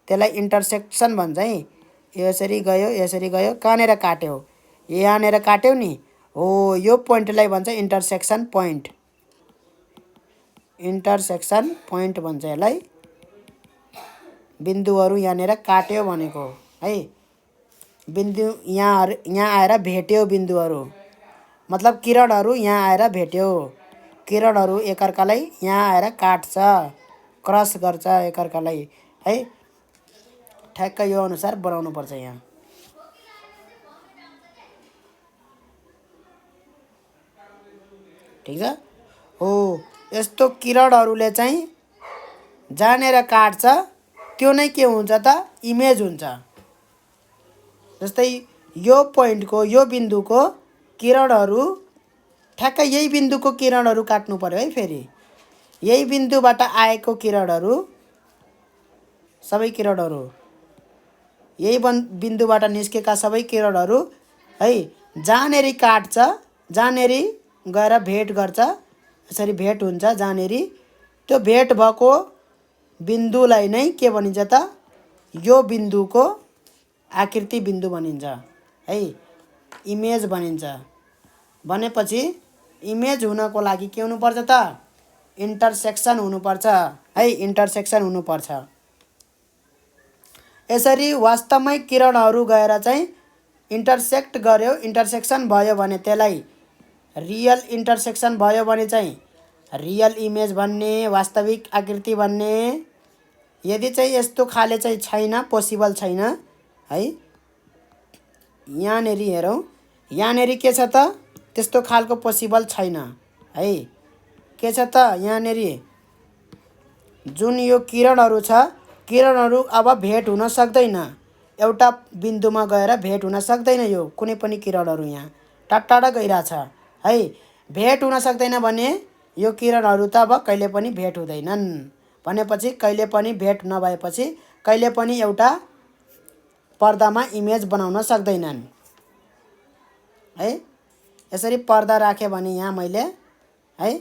त्यसलाई इन्टरसेक्सन भन्छ है। यसरी गयो यसरी गयो, कहाँनिर काट्यो, यहाँनिर काट्यो नि हो, यो पोइन्टलाई भन्छ इन्टरसेक्सन पोइन्ट। इन्टरसेक्सन पोइन्ट भन्छ यसलाई। बिन्दुहरू यहाँनिर काट्यो भनेको है। बिन्दु यहाँ आएर भेट्यो, बिन्दुहरू मतलब किरणहरू यहाँ आएर भेट्यो। किरणहरू एकअर्कालाई यहाँ आएर काट्छ, क्रस गर्छ एकअर्कालाई है। ठ्याक्क यो अनुसार बनाउनु पर्छ यहाँ। ठिक छ हो। यस्तो किरणहरूले चाहिँ जहाँनिर काट्छ त्यो नै के हुन्छ त, इमेज हुन्छ। जस्तै यो पोइन्टको, यो बिन्दुको किरणहरू ठ्याक्क यही बिन्दुको किरणहरू काट्नु पर्यो है। फेरि यही बिन्दुबाट आएको किरणहरू, सबै किरणहरू, यही बिन्दुबाट निस्केका सबै किरणहरू है, जहाँनेरि काट्छ, जहाँनेरि गएर भेट गर्छ, यसरी भेट हुन्छ जहाँनेरि, त्यो भेट भएको बिन्दुलाई नै के भनिन्छ त, यो बिन्दुको आकृति बिन्दु भनिन्छ है, इमेज भनिन्छ। भनेपछि इमेज हुनको लागि के हुनुपर्छ त, इन्टरसेक्सन हुनुपर्छ है, इन्टरसेक्सन हुनुपर्छ। यसरी वास्तवमै किरणहरू गएर चाहिँ इन्टरसेक्ट गर्यो, इन्टरसेक्सन भयो भने त्यसलाई रियल इन्टरसेक्सन भयो भने चाहिँ रियल इमेज भन्ने, वास्तविक आकृति भन्ने। यदि चाहिँ यस्तो खाले चाहिँ छैन, पोसिबल छैन है। यहाँनेरि हेरौँ, यहाँनेरि के छ त, त्यस्तो खालको पोसिबल छैन है। के छ त, यहाँनेरि जुन यो किरणहरू छ, किरणहरू अब भेट हुन सक्दैन, एउटा बिन्दुमा गएर भेट हुन सक्दैन। यो कुनै पनि किरणहरू यहाँ टाढा गइरहेछ है। भेट हुन सक्दैन भने यो किरणहरू त अब कहिले पनि भेट हुँदैनन्। भनेपछि कहिले पनि भेट नभएपछि कहिले पनि एउटा पर्दामा इमेज बनाउन सक्दैनन् है। यसरी पर्दा राखे भने यहाँ मैले है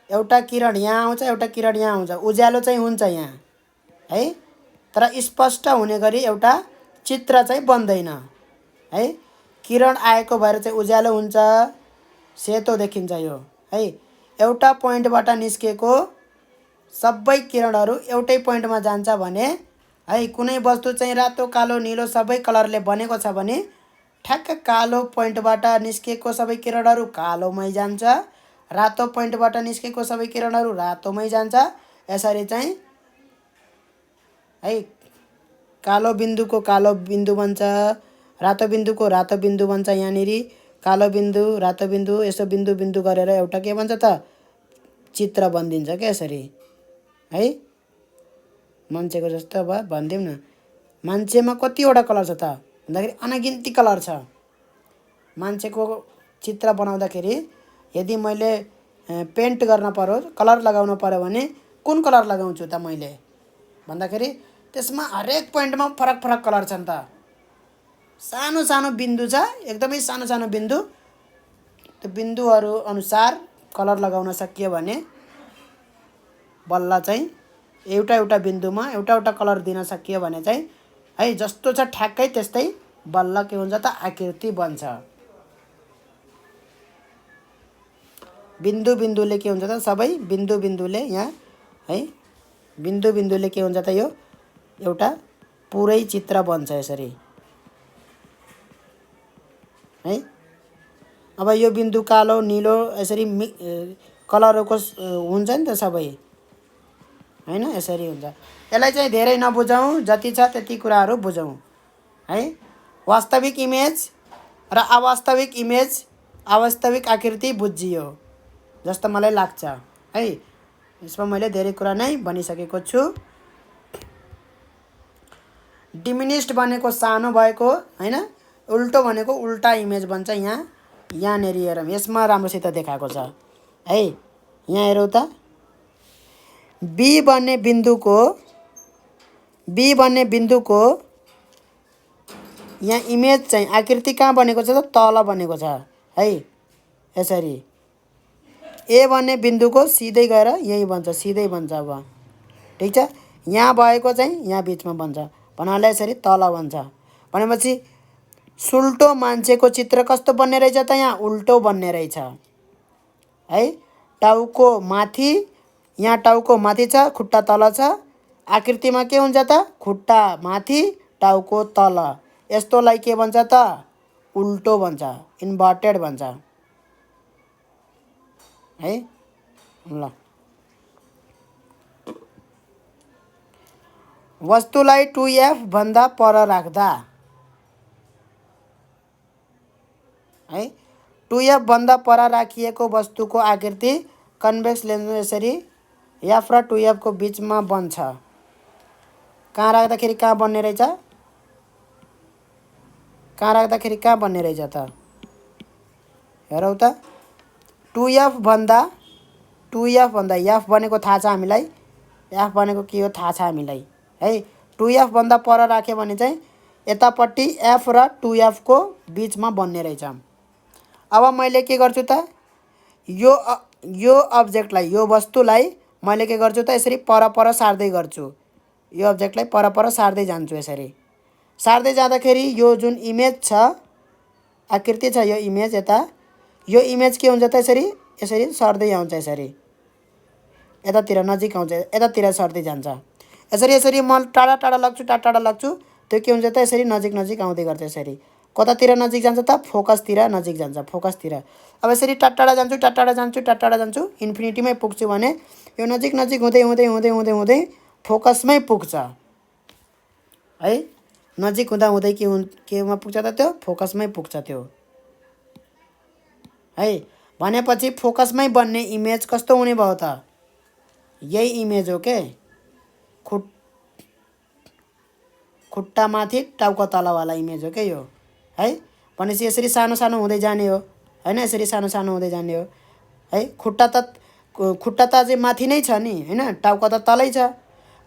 एउटा किरण यहाँ आउँछ, एउटा किरण यहाँ आउँछ, उज्यालो चाहिँ हुन्छ यहाँ है, तर स्पष्ट हुने गरी एउटा चित्र चाहिँ बन्दैन है। किरण आएको भएर चाहिँ उज्यालो हुन्छ, सेतो देखिन्छ यो है। एउटा पोइन्टबाट निस्केको सबै किरणहरू एउटै पोइन्टमा जान्छ भने है, कुनै वस्तु चाहिँ रातो कालो नीलो सबै कलरले बनेको छ भने ठ्याक्क कालो पोइन्टबाट निस्केको सबै किरणहरू कालोमै जान्छ, रातो पोइन्टबाट निस्केको सबै किरणहरू रातोमै जान्छ। यसरी चाहिँ है कालो बिन्दुको कालो बिन्दु बन्छ, रातो बिन्दुको रातो बिन्दु बन्छ, यहाँनिर कालो बिन्दु रातो बिन्दु यसो बिन्दु बिन्दु गरेर एउटा के भन्छ त चित्र बनिदिन्छ क्या यसरी है। मान्छेको जस्तो अब भनिदिउँ न, मान्छेमा कतिवटा कलर छ त भन्दाखेरि अनगिन्ती कलर छ। मान्छेको चित्र बनाउँदाखेरि यदि मैले पेन्ट गर्न पर्यो, कलर लगाउन पर्यो भने कुन कलर लगाउँछु त मैले भन्दाखेरि त्यसमा हरेक पोइन्टमा फरक फरक कलर छन् त। सानो सानो बिन्दु छ, एकदमै सानो सानो बिन्दु, त्यो बिन्दुहरू अनुसार कलर लगाउन सकियो भने बल्ल चाहिँ एउटा एउटा बिन्दुमा एउटा एउटा कलर दिन सकियो भने चाहिँ है जस्तो छ ठ्याक्कै त्यस्तै बल्ल के हुन्छ त आकृति बन्छ। बिन्दु बिन्दुले के हुन्छ त सबै बिन्दु बिन्दुले यहाँ है बिन्दु बिन्दुले के हुन्छ त यो एउटा पुरै चित्र बन्छ यसरी है। अब यो बिन्दु कालो नीलो यसरी कलरको हुन्छ नि त सबै हैन, यसरी हुन्छ। यसलाई चाहिँ धेरै नबुझौँ, जति छ त्यति कुराहरू बुझौँ है। वास्तविक इमेज र अवास्तविक इमेज, अवास्तविक आकृति बुझियो जस्तो मलाई लाग्छ है। यसमा मैले धेरै कुरा नै भनिसकेको छु। डिमिनिस्ड भनेको सानो भएको हैन, उल्टो भनेको उल्टा इमेज बन्छ। यहाँनिर हेरौँ, यसमा राम्रोसित देखाएको छ है। यहाँ हेरौँ त, बी भन्ने बिन्दुको यहाँ इमेज चाहिँ आकृति कहाँ बनेको छ त तल बनेको छ है यसरी। ए भन्ने बिन्दुको सिधै गएर यही बन्छ, सिधै बन्छ। अब ठिक छ, यहाँ भएको चाहिँ यहाँ बिचमा बन्छ भन्नाले यसरी तल बन्छ भनेपछि सुल्टो मान्छेको चित्र कस्तो बन्ने रहेछ त यहाँ उल्टो बन्ने रहेछ है। टाउको माथि, यहाँ टाउको माथि छ, खुट्टा तल छ। आकृतिमा के हुन्छ त खुट्टा माथि टाउको तल, यस्तोलाई के भन्छ त उल्टो भन्छ, इन्भर्टेड भन्छ है। ल वस्तुलाई 2F भन्दा पर राख्दा है, 2F भन्दा पर राखिएको वस्तुको आकृति कन्भेक्स लेन्समा यसरी F र 2F को बिचमा बन्छ। कहाँ राख्दाखेरि कहाँ बन्ने रहेछ, कहाँ राख्दाखेरि कहाँ बन्ने रहेछ त हेरौँ त। 2F भन्दा F भनेको थाहा छ हामीलाई, F भनेको के हो थाहा छ हामीलाई है। 2F भन्दा पर राख्यो भने चाहिँ यतापट्टि F र 2F को बिचमा बन्ने रहेछ। अब मैले के गर्छु त, यो अब्जेक्टलाई, यो वस्तुलाई मैले के गर्छु त यसरी पर पर सार्दै गर्छु। यो अब्जेक्टलाई पर पर सार्दै जान्छु। यसरी सार्दै जाँदाखेरि यो जुन इमेज छ, आकृति छ, यो इमेज यता, यो इमेज के हुन्छ त यसरी यसरी सर्दै आउँछ, यसरी यतातिर नजिक आउँछ, यतातिर सर्दै जान्छ। यसरी यसरी म टाढा टाढा लग्छु, टाढा टाढा लग्छु, त्यो के हुन्छ त यसरी नजिक नजिक आउँदै गर्छ। यसरी कतातिर नजिक जान्छ त फोकसतिर नजिक जान्छ, फोकसतिर। अब यसरी टाढा टाढा जान्छु, टाढा टाढा जान्छु, टाढा टाढा जान्छु, इन्फिनिटीमै पुग्छु भने यो नजिक नजिक हुँदै हुँदै हुँदै हुँदै हुँदै फोकसमै पुग्छ है। नजिक हुँदा हुँदै केमा पुग्छ त त्यो फोकसमै पुग्छ त्यो है। भनेपछि फोकसमै बन्ने इमेज कस्तो हुने भयो त, यही इमेज हो के, खुट्टा माथि टाउको तलवाला इमेज हो के यो है। भनेपछि यसरी सानो सानो हुँदै जाने हो हैन, यसरी सानो सानो हुँदै जाने हो है। खुट्टा त अझै माथि नै छ नि हैन, टाउको त तलै छ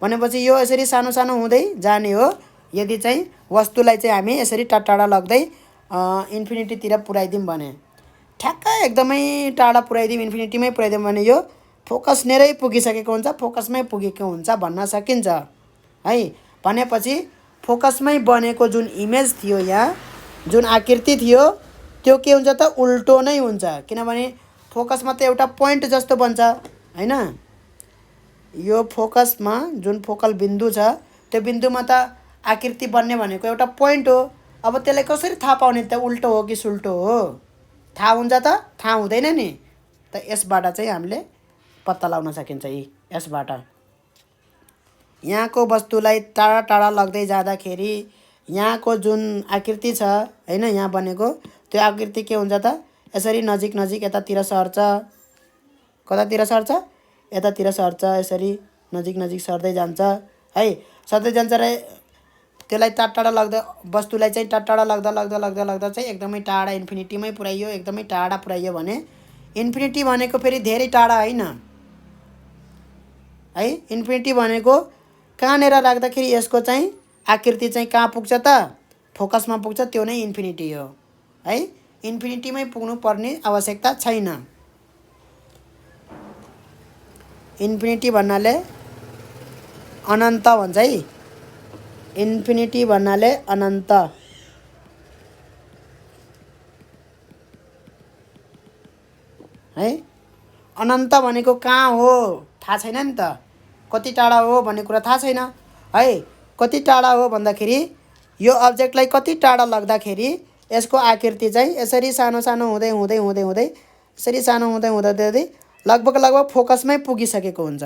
भनेपछि यो यसरी सानो सानो हुँदै जाने हो यदि चाहिँ वस्तुलाई चाहिँ हामी यसरी टाढा लग्दै इन्फिनिटीतिर पुर्याइदिउँ भने। ठ्याक्कै एकदमै टाढा पुर्याइदिउँ इन्फिनिटीमै पुर्याइदिउँ भने यो फोकस नेरै पुगिसकेको हुन्छ, फोकसमै पुगेको हुन्छ भन्न सकिन्छ है। भनेपछि फोकसमै बनेको जुन इमेज थियो यहाँ, जुन आकृति थियो त्यो के हुन्छ त उल्टो नै हुन्छ, किनभने फोकसमा त एउटा पोइन्ट जस्तो बन्छ हैन। यो फोकसमा जुन फोकल बिन्दु छ त्यो बिन्दुमा त आकृति बन्ने भनेको एउटा पोइन्ट हो। अब त्यसलाई कसरी थाहा पाउने त उल्टो हो कि सुल्टो हो? थाहा हुन्छ त? थाहा हुँदैन नि। त यसबाट चाहिँ हामीले पत्ता लगाउन सकिन्छ। यसबाट यहाँको वस्तुलाई टाढा टाढा लग्दै जाँदाखेरि यहाँको जुन आकृति छ हैन, यहाँ बनेको त्यो आकृति के हुन्छ त यसरी नजिक नजिक यतातिर सर्छ। कतातिर सर्छ? यतातिर सर्छ। यसरी नजिक नजिक सर्दै जान्छ है। सर्दै जान्छ र त्यसलाई टाढा लग्दा वस्तुलाई चाहिँ टाढा लग्दा लग्दा लग्दा लग्दा चाहिँ एकदमै टाढा इन्फिनिटीमै पुर्याइयो, एकदमै टाढा पुर्याइयो भने इन्फिनिटी भनेको फेरि धेरै टाढा होइन है। इन्फिनिटी भनेको कहाँनिर राख्दाखेरि यसको चाहिँ आकृति चाहिँ कहाँ पुग्छ त? फोकसमा पुग्छ, त्यो नै इन्फिनिटी हो है। इन्फिनिटीमै पुग्नु पर्ने आवश्यकता छैन। इन्फिनिटी भन्नाले अनन्त भन्छ है। इन्फिनिटी भन्नाले अनन्त है। अनन्त भनेको कहाँ हो थाहा छैन नि त, कति टाढा हो भन्ने कुरा थाहा छैन है। कति टाढा हो भन्दाखेरि यो अब्जेक्टलाई कति टाढा लग्दाखेरि यसको आकृति चाहिँ यसरी सानो सानो हुँदै हुँदै हुँदै हुँदै यसरी सानो हुँदै हुँदै हुँदै लगभग लगभग फोकसमै पुगिसकेको हुन्छ।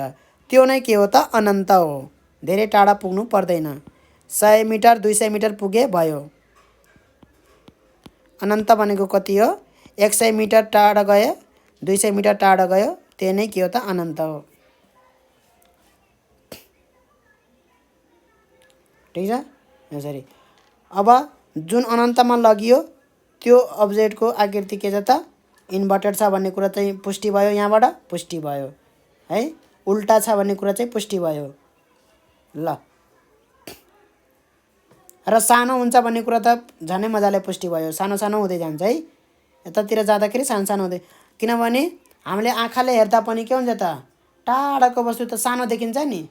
त्यो नै के हो त? अनन्त हो। धेरै टाढा पुग्नु पर्दैन। 100 मिटर 200 मिटर पुगे भयो। अनन्त भनेको कति हो? 100 मिटर टाढा गयो, 200 मिटर टाढा गयो, त्यो नै के हो त? अनन्त हो। ठिक छ? यसरी अब जुन अनन्तमा लगियो त्यो अब्जेक्टको आकृति के छ त? इन्भर्टेड छ भन्ने कुरा चाहिँ पुष्टि भयो, यहाँबाट पुष्टि भयो है। उल्टा छ भन्ने कुरा चाहिँ पुष्टि भयो। ल र सानो हुन्छ भन्ने कुरा त झनै मजाले पुष्टि भयो। सानो सानो हुँदै जान्छ है। यतातिर जाँदाखेरि सानो सानो हुँदै, किनभने हामीले आँखाले हेर्दा पनि के हुन्छ त? टाढाको वस्तु त सानो देखिन्छ नि।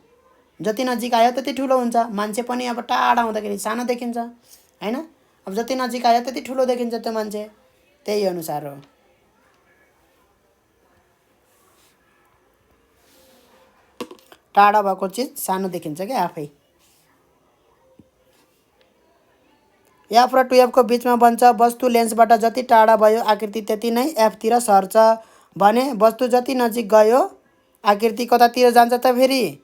जति नजिक आयो त्यति ठुलो हुन्छ। मान्छे पनि अब टाढा हुँदाखेरि सानो देखिन्छ हैन। अब जति नजिक आयो त्यति ठुलो देखिन्छ त्यो मान्छे। त्यही अनुसार हो। टाढा भएको चिज सानो देखिन्छ क्या आफै। एफ र 2F को बिचमा बन्छ। वस्तु लेन्सबाट जति टाढा भयो आकृति त्यति नै एफतिर सर्छ भने वस्तु जति नजिक गयो आकृति कतातिर जान्छ त? फेरि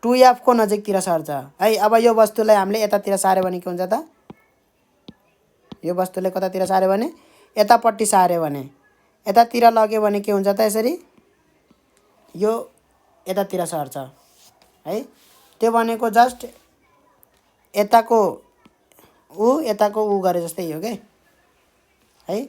2F को नजिकतिर सर्छ है। अब यो वस्तुलाई हामीले यतातिर सार्यो भने के हुन्छ त? यो वस्तुलाई कतातिर सार्यो भने यतापट्टि सार्यो भने यतातिर लग्यो भने के हुन्छ त? यसरी यो यतातिर सर्छ है। त्यो भनेको जस्ट यताको यताको गरे जस्तै हो के है।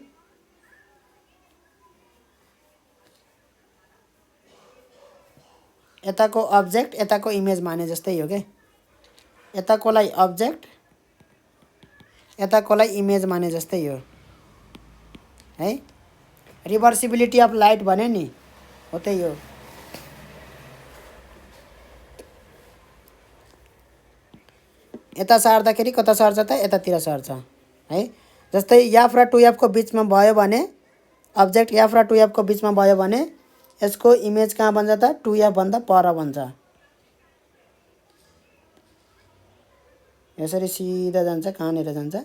यताको अब्जेक्ट यताको इमेज माने जस्तै हो के। यताकोलाई अब्जेक्ट यताकोलाई इमेज माने जस्तै हो है। रिभर्सिबिलिटी अफ लाइट भने नि हो, त्यही हो। यता सार्दाखेरि कता सर्छ त? यतातिर सर्छ है। जस्तै एफ र 2F को बिचमा भयो भने अब्जेक्ट एफ र 2F को बिचमा भयो भने यसको इमेज कहाँ बन्छ त? 2F भन्दा पर बन्छ। यसरी सिधा जान्छ। कहाँनिर जान्छ?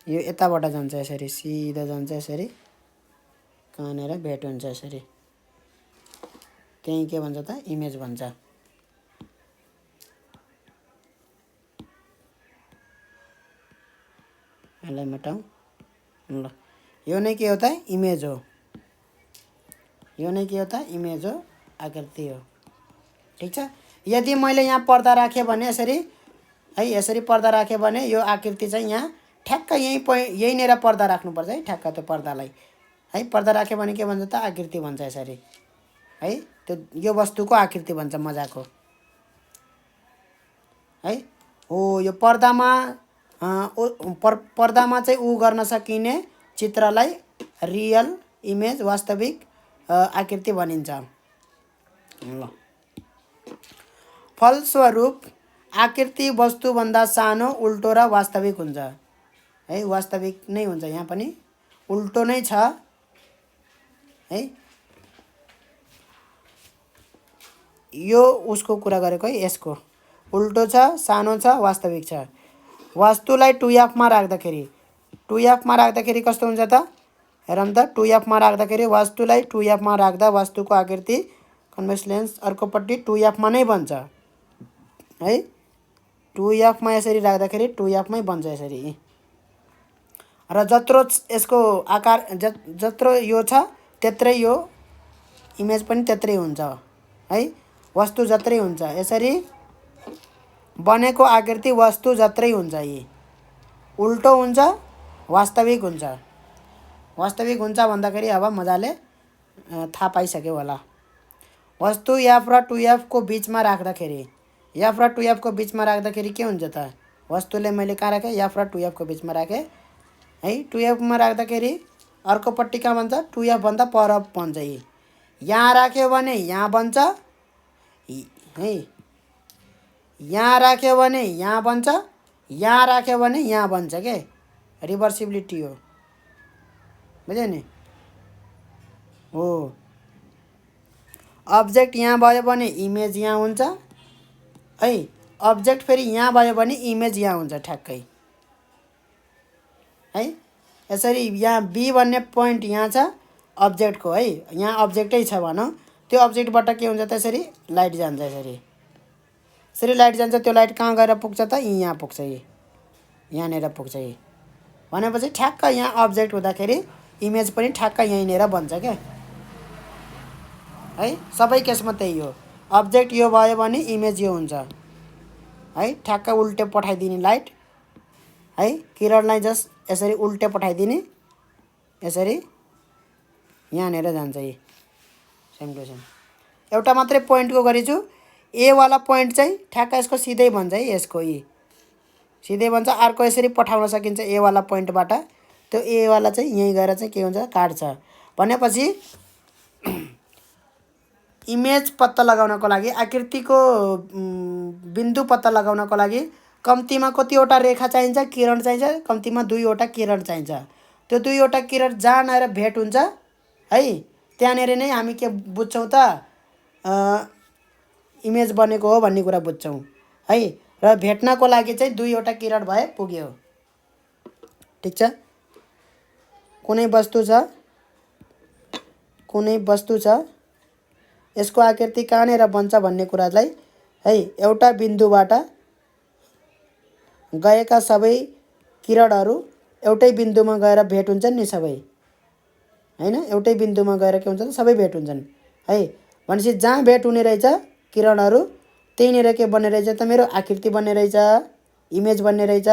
यो यताबाट जान्छ। यसरी सिधा जान्छ। यसरी कहाँनिर भेट हुन्छ यसरी, त्यही के भन्छ त? इमेज भन्छ। यसलाई मेटाउँ। ल यो नै के हो त? इमेज हो। यो नै के हो त? इमेज हो, आकृति हो। ठिक छ। यदि मैले यहाँ पर्दा राखेँ भने यसरी है, यसरी पर्दा राखेँ भने यो आकृति चाहिँ यहाँ ठ्याक्क यहीँनिर पर्दा राख्नुपर्छ है। ठ्याक्क त्यो पर्दालाई है पर्दा राख्यो भने के भन्छ त? आकृति भन्छ। यसरी है। त्यो यो वस्तुको आकृति भन्छ मजाको है। हो यो पर्दामा पर्दामा चाहिँ उ गर्न सकिने चित्रलाई रियल इमेज वास्तविक आकृति भनिन्छ। ल फलस्वरूप आकृति वस्तुभन्दा सानो उल्टो र वास्तविक हुन्छ है। वास्तविक नै हुन्छ, यहाँ पनि उल्टो नै छ है। यो उसको कुरा गरेको है, यसको उल्टो छ, सानो छ, वास्तविक छ। वस्तुलाई 2f मा राख्दाखेरि 2f मा राख्दाखेरि कस्तो हुन्छ त हेरौँ त। 2f मा राख्दाखेरि वस्तुलाई 2f मा राख्दा वस्तुको आकृति कन्भेक्स लेन्स अर्कोपट्टि 2f मा नै बन्छ है। 2f मा यसरी राख्दाखेरि 2f मै बन्छ यसरी। र जत्रो यसको आकार जत्रो यो छ त्यत्रै यो इमेज पनि त्यत्रै हुन्छ है। वस्तु जत्रै हुन्छ, यसरी बनेको आकृति वस्तु जत्रै हुन्छ। यी उल्टो हुन्छ, वास्तविक हुन्छ। वास्तविक हुन्छ भन्दाखेरि अब मजाले थाहा पाइसक्यो होला। वस्तु f र 2f को बीचमा राख्दाखेरि f र 2f को बीचमा राख्दाखेरि के हुन्छ त? वस्तुले मैले कहाँ राखेँ? f र 2f को बीचमा राखेँ है। 2f मा राख्दाखेरि अर्कोपट्टि कहाँ बन्छ? 2f भन्दा पर बन्छ। यी यहाँ राख्यो भने यहाँ बन्छ है। यहाँ राख्यो भने यहाँ बन्छ, यहाँ राख्यो भने यहाँ बन्छ के। रिभर्सिबिलिटी हो, बुझ्यो नि? हो अब्जेक्ट यहाँ भयो भने इमेज यहाँ हुन्छ है। अब्जेक्ट फेरि यहाँ भयो भने इमेज यहाँ हुन्छ ठ्याक्कै है। यसरी यहाँ बी भन्ने पोइन्ट यहाँ छ अब्जेक्टको है। यहाँ अब्जेक्टै छ भनौँ, त्यो अब्जेक्टबाट के हुन्छ त यसरी लाइट जान्छ। यसरी लाइट जान्छ, त्यो लाइट कहाँ गएर पुग्छ त? यहाँ पुग्छ, यहाँनिर पुग्छ। भनेपछि ठ्याक्क यहाँ अब्जेक्ट हुँदाखेरि इमेज पनि ठ्याक्क यहीँनिर बन्छ क्या है। सबै केसमा त्यही हो। अब्जेक्ट यो भयो भने इमेज यो हुन्छ है। ठ्याक्क उल्टे पठाइदिने लाइट है, किरणलाई जस्ट यसरी उल्टे पठाइदिने, यसरी यहाँनिर जान्छ। यी सेम टु सेम एउटा मात्रै पोइन्टको गरेछु। ए वाला पोइन्ट चाहिँ ठ्याक्क यसको सिधै भन्छ है। यसको यी सिधै भन्छ। अर्को यसरी पठाउन सकिन्छ ए वाला पोइन्टबाट। त्यो ए वाला चाहिँ यहीँ गएर चाहिँ के हुन्छ? काट्छ। भनेपछि इमेज पत्ता लगाउनको लागि, आकृतिको बिन्दु पत्ता लगाउनको लागि कम्तीमा कतिवटा रेखा चाहिन्छ? किरण चाहिन्छ। कम्तीमा 2वटा किरण चाहिन्छ। त्यो 2वटा किरण जहाँनिर भेट हुन्छ है, त्यहाँनिर नै हामी के बुझ्छौँ त? इमेज बनेको हो भन्ने कुरा बुझ्छौँ है। र भेट्नको लागि चाहिँ 2वटा किरण भए पुग्यो। ठिक छ। कुनै वस्तु छ, यसको आकृति कहाँनिर बन्छ भन्ने कुरालाई है एउटा बिन्दुबाट गएका सबै किरणहरू एउटै बिन्दुमा गएर भेट हुन्छन् नि सबै हैन। एउटै बिन्दुमा गएर के हुन्छ त? सबै भेट हुन्छन् है। भनेपछि जहाँ भेट हुने रहेछ किरणहरू त्यहीँनिर के बन्ने रहेछ त? मेरो आकृति बन्ने रहेछ, इमेज बन्ने रहेछ।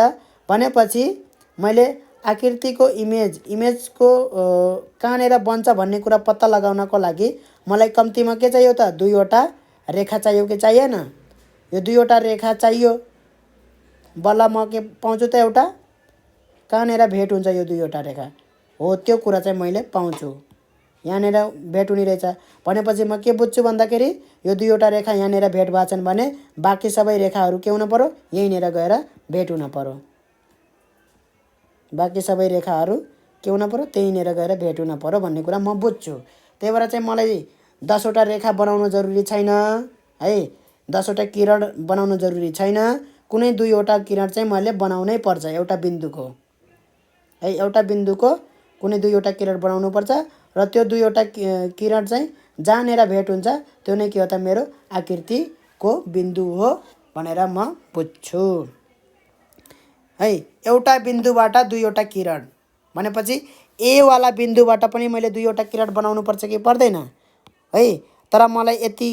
भनेपछि मैले आकृतिको इमेजको कहाँनिर बन्छ भन्ने कुरा पत्ता लगाउनको लागि मलाई कम्तीमा के चाहियो त? 2वटा रेखा चाहियो कि चाहिएन? यो 2वटा रेखा चाहियो। बल्ल म के पाउँछु त? एउटा कहाँनिर भेट हुन्छ यो 2वटा रेखा हो, त्यो कुरा चाहिँ मैले पाउँछु। यहाँनिर भेट हुने रहेछ भनेपछि म के बुझ्छु भन्दाखेरि यो 2वटा रेखा यहाँनिर भेट भएछन् भने बाँकी सबै रेखाहरू के हुन पर्यो? यहीँनिर गएर भेट हुन पर्यो। बाँकी सबै रेखाहरू के हुन पर्यो? त्यहीँनिर गएर भेट हुन पर्यो भन्ने कुरा म बुझ्छु। त्यही भएर चाहिँ मलाई 10वटा रेखा बनाउनु जरुरी छैन है। 10वटा किरण बनाउनु जरुरी छैन। कुनै 2वटा किरण चाहिँ मैले बनाउनै पर्छ एउटा बिन्दुको है। एउटा बिन्दुको कुनै 2वटा किरण बनाउनु पर्छ र त्यो 2वटा किरण चाहिँ जहाँनिर भेट हुन्छ त्यो नै के हो त? मेरो आकृतिको बिन्दु हो भनेर म बुझ्छु है। एउटा बिन्दुबाट 2वटा किरण भनेपछि ए वाला बिन्दुबाट पनि मैले 2वटा किरण बनाउनु पर्छ कि पर्दैन है। तर मलाई यति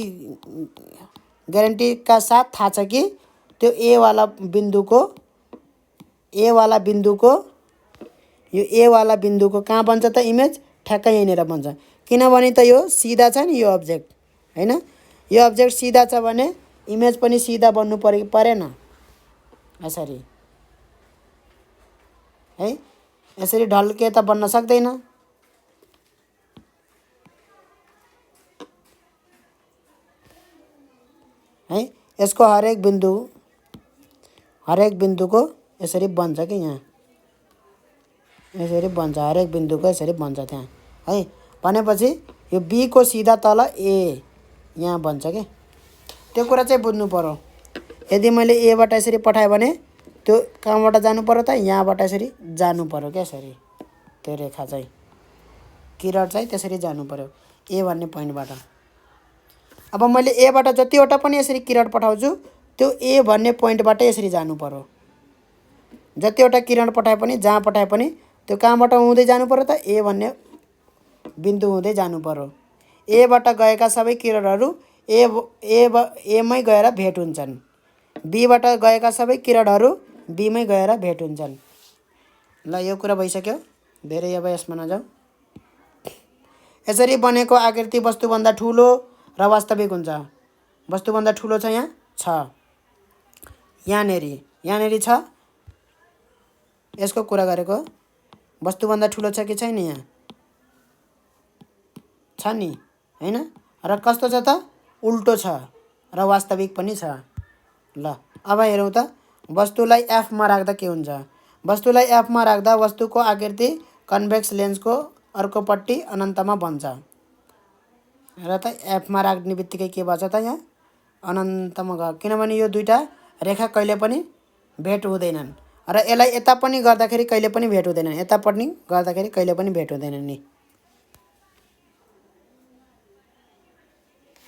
ग्यारेन्टीका साथ थाहा छ कि त्यो ए वाला बिन्दुको कहाँ बन्छ त? इमेज ठ्याक्कै यहीँनिर बन्छ। किनभने त यो सिधा छ नि यो अब्जेक्ट हैन। यो अब्जेक्ट सिधा छ भने इमेज पनि सिधा बन्नु परेन यसरी है। यसरी ढल्के त बन्न सक्दैन है। यसको हरेक बिन्दुको यसरी बन्छ कि यहाँ यसरी बन्छ, हरेक बिन्दुको यसरी बन्छ त्यहाँ है। भनेपछि यो बी को सिधा तल ए यहाँ बन्छ के, त्यो कुरा चाहिँ बुझ्नु पर्यो। यदि मैले एबाट यसरी पठाएँ भने त्यो कहाँबाट जानु पर्यो त, यहाँबाट यसरी जानु पर्यो क्या यसरी। त्यो रेखा चाहिँ किरण चाहिँ त्यसरी जानु पर्यो ए भन्ने पोइन्टबाट। अब मैले एबाट जतिवटा पनि यसरी किरण पठाउँछु त्यो ए भन्ने पोइन्टबाट यसरी जानु पर्यो। जतिवटा किरण पठाए पनि जहाँ पठाए पनि त्यो कहाँबाट हुँदै जानु पर्यो त, ए भन्ने बिन्दु हुँदै जानु पर्यो। एबाट गएका सबै किरणहरू एमै गएर भेट हुन्छन्, बीबाट गएका सबै किरणहरू बीमै गएर भेट हुन्छन्। ल यो कुरा भइसक्यो, धेरै अब यसमा नजाऊ। यसरी बनेको आकृति वस्तुभन्दा ठुलो र वास्तविक हुन्छ। वस्तुभन्दा ठुलो छ यहाँ छ, यहाँनेरि छ, यसको कुरा गरेको। वस्तुभन्दा ठुलो छ कि छैन, यहाँ छ नि हैन। र कस्तो छ त, उल्टो छ र वास्तविक पनि छ। ल अब हेरौँ त वस्तुलाई एफमा राख्दा के हुन्छ। वस्तुलाई एफमा राख्दा वस्तुको आकृति कन्भेक्स लेन्सको अर्कोपट्टि अनन्तमा बन्छ। र त एफमा राख्ने बित्तिकै के भन्छ त, यहाँ अनन्तमा गयो, किनभने यो दुईटा रेखा कहिले पनि भेट हुँदैनन्। र यसलाई यता पनि गर्दाखेरि कहिले पनि भेट हुँदैनन्, यता पनि गर्दाखेरि कहिले पनि भेट हुँदैनन् नि।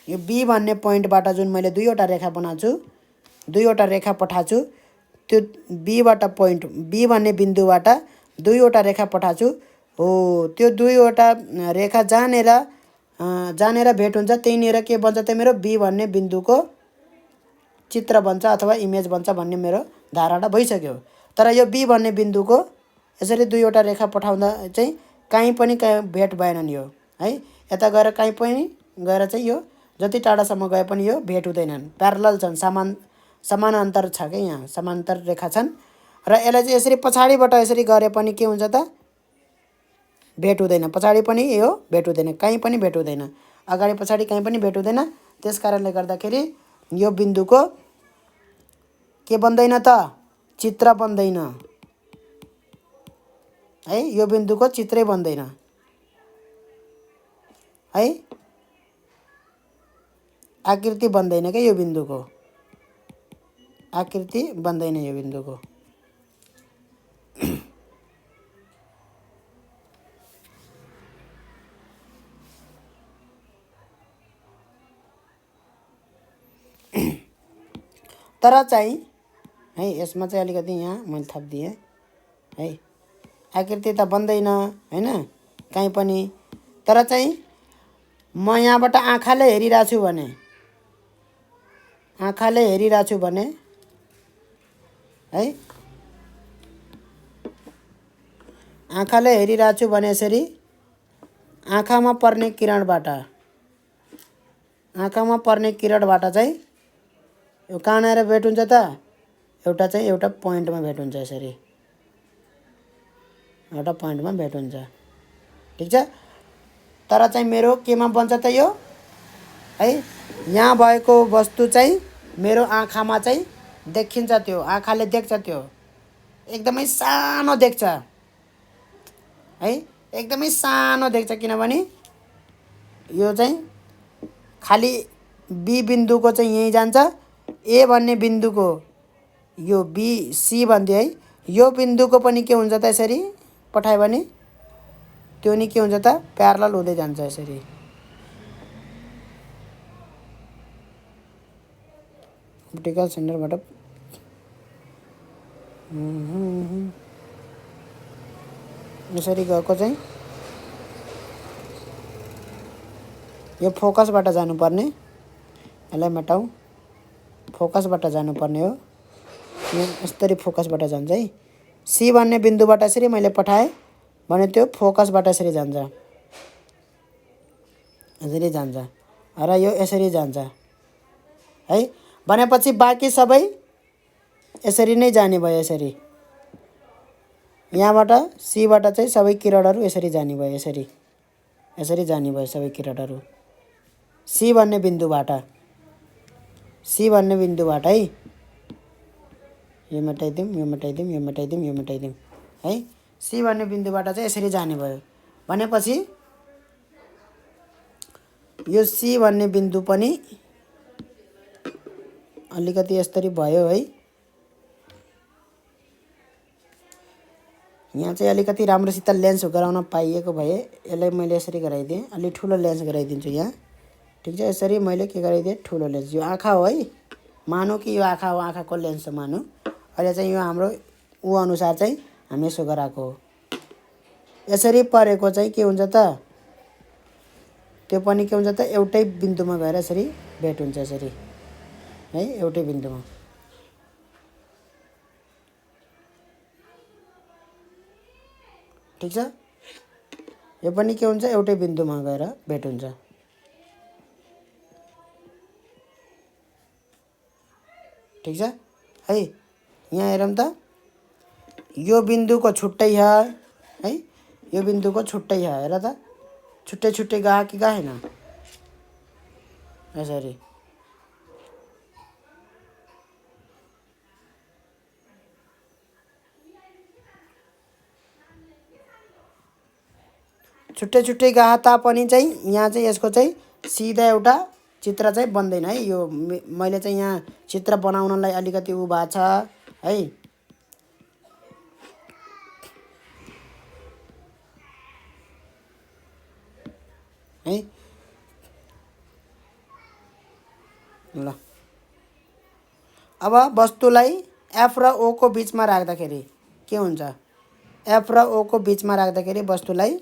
यो बी भन्ने पोइन्टबाट जुन मैले दुईवटा रेखा बनाएको छु, दुईवटा रेखा पठाएको छु, त्यो बीबाट पोइन्ट बी भन्ने बिन्दुबाट दुईवटा रेखा पठाएको छु हो। त्यो दुईवटा रेखा जहाँनेर भेट हुन्छ त्यहीँनिर के बन्छ त, मेरो बी भन्ने बिन्दुको चित्र बन्छ अथवा इमेज बन्छ भन्ने मेरो धारणा भइसक्यो। तर यो बी भन्ने बिन्दुको यसरी दुईवटा रेखा पठाउँदा चाहिँ कहीँ पनि भेट भएनन् यो है। यता गएर कहीँ पनि गएर चाहिँ यो जति टाढासम्म गए पनि यो भेट हुँदैनन्, प्यारलल छन्, समानान्तर छ क्या, यहाँ समानान्तर रेखा छन्। र यसलाई चाहिँ यसरी पछाडिबाट यसरी गरे पनि के हुन्छ त, भेट हुँदैन। पछाडि पनि यो भेट हुँदैन, कहीँ पनि भेट हुँदैन, अगाडि पछाडि कहीँ पनि भेट हुँदैन। त्यस कारणले गर्दाखेरि यो बिन्दुको के बन्दैन त, चित्र बन्दैन है। यो बिन्दुको चित्रै बन्दैन है, आकृति बन्दैन क्या यो बिन्दुको, आकृति बन्दैन यो बिन्दुको। तर चाहिँ है यसमा चाहिँ अलिकति यहाँ मैले थपिदिएँ है, आकृति त बन्दैन हैन कहीँ पनि। तर चाहिँ म यहाँबाट आँखाले हेरिरहेको छु भने, आँखाले हेरिरहेको छु भने है, आँखाले हेरिरहेको छु भने यसरी आँखामा पर्ने किरणबाट चाहिँ यो कहाँनिर भेट हुन्छ त, एउटा पोइन्टमा भेट हुन्छ, यसरी एउटा पोइन्टमा भेट हुन्छ, ठिक छ। तर चाहिँ मेरो केमा बन्छ त यो है, यहाँ भएको वस्तु चाहिँ मेरो आँखामा चाहिँ देखिन्छ, त्यो आँखाले देख्छ, त्यो एकदमै सानो देख्छ है, एकदमै सानो देख्छ। किनभने यो चाहिँ खालि बी बिन्दुको चाहिँ यहीँ जान्छ, ए भन्ने बिन्दुको यो बी सी भन्दियो है, यो बिन्दुको पनि के हुन्छ त, यसरी पठायो भने त्यो नि के हुन्छ त, प्यारलल हुँदै जान्छ यसरी। अप्टिकल सेन्टरबाट यसरी गएको चाहिँ यो फोकसबाट जानुपर्ने, यसलाई मेटाऊ, फोकसबाट जानुपर्ने हो, यसरी फोकसबाट जान्छ है। सी भन्ने बिन्दुबाट यसरी मैले पठाएँ भने त्यो फोकसबाट यसरी जान्छ, यसरी जान्छ र यो यसरी जान्छ है। भनेपछि बाँकी सबै यसरी नै जाने भयो। यसरी यहाँबाट सीबाट चाहिँ सबै किरणहरू यसरी जाने भयो। यसरी यसरी जाने भयो सबै किरणहरू सी भन्ने बिन्दुबाट है। यो मेटाइदिउँ, यो मेटाइदिउँ, यो मेटाइदिउँ, यो मेटाइदिउँ है। सी भन्ने बिन्दुबाट चाहिँ यसरी जाने भयो। भनेपछि यो सी भन्ने बिन्दु पनि अलिकति यसरी भयो है। यहाँ चाहिँ अलिकति राम्रोसित लेन्स गराउन पाइएको भए यसलाई मैले यसरी गराइदिएँ। अलि ठुलो लेन्स गराइदिन्छु यहाँ, ठिक छ। यसरी मैले के गराइदिएँ, ठुलो लेन्स। यो आँखा हो है, मानौँ कि यो आँखा हो, आँखाको लेन्स मानौँ। अहिले चाहिँ यो हाम्रो ऊ अनुसार चाहिँ हामी यसो गराएको हो। यसरी परेको चाहिँ के हुन्छ त, त्यो पनि के हुन्छ त, एउटै बिन्दुमा गएर यसरी भेट हुन्छ यसरी है, एउटै बिन्दुमा। ठिक छ। यो पनि के हुन्छ, एउटै बिन्दुमा गएर भेट हुन्छ। ठिक छ है। यहाँ हेरौँ त, यो बिन्दुको छुट्टै छ है, यो बिन्दुको छुट्टै छ। हेर त, छुट्टै छुट्टै गयो कि गएन यसरी। छुट्टै छुट्टै गए तापनि चाहिँ यहाँ चाहिँ यसको चाहिँ सिधा एउटा चित्र चाहिँ बन्दैन है। यो मैले चाहिँ यहाँ चित्र बनाउनलाई अलिकति उ भएको छ है। है ल, अब वस्तुलाई एफ र ओ को बिचमा राख्दाखेरि के हुन्छ, एफ र ओ को बिचमा राख्दाखेरि वस्तुलाई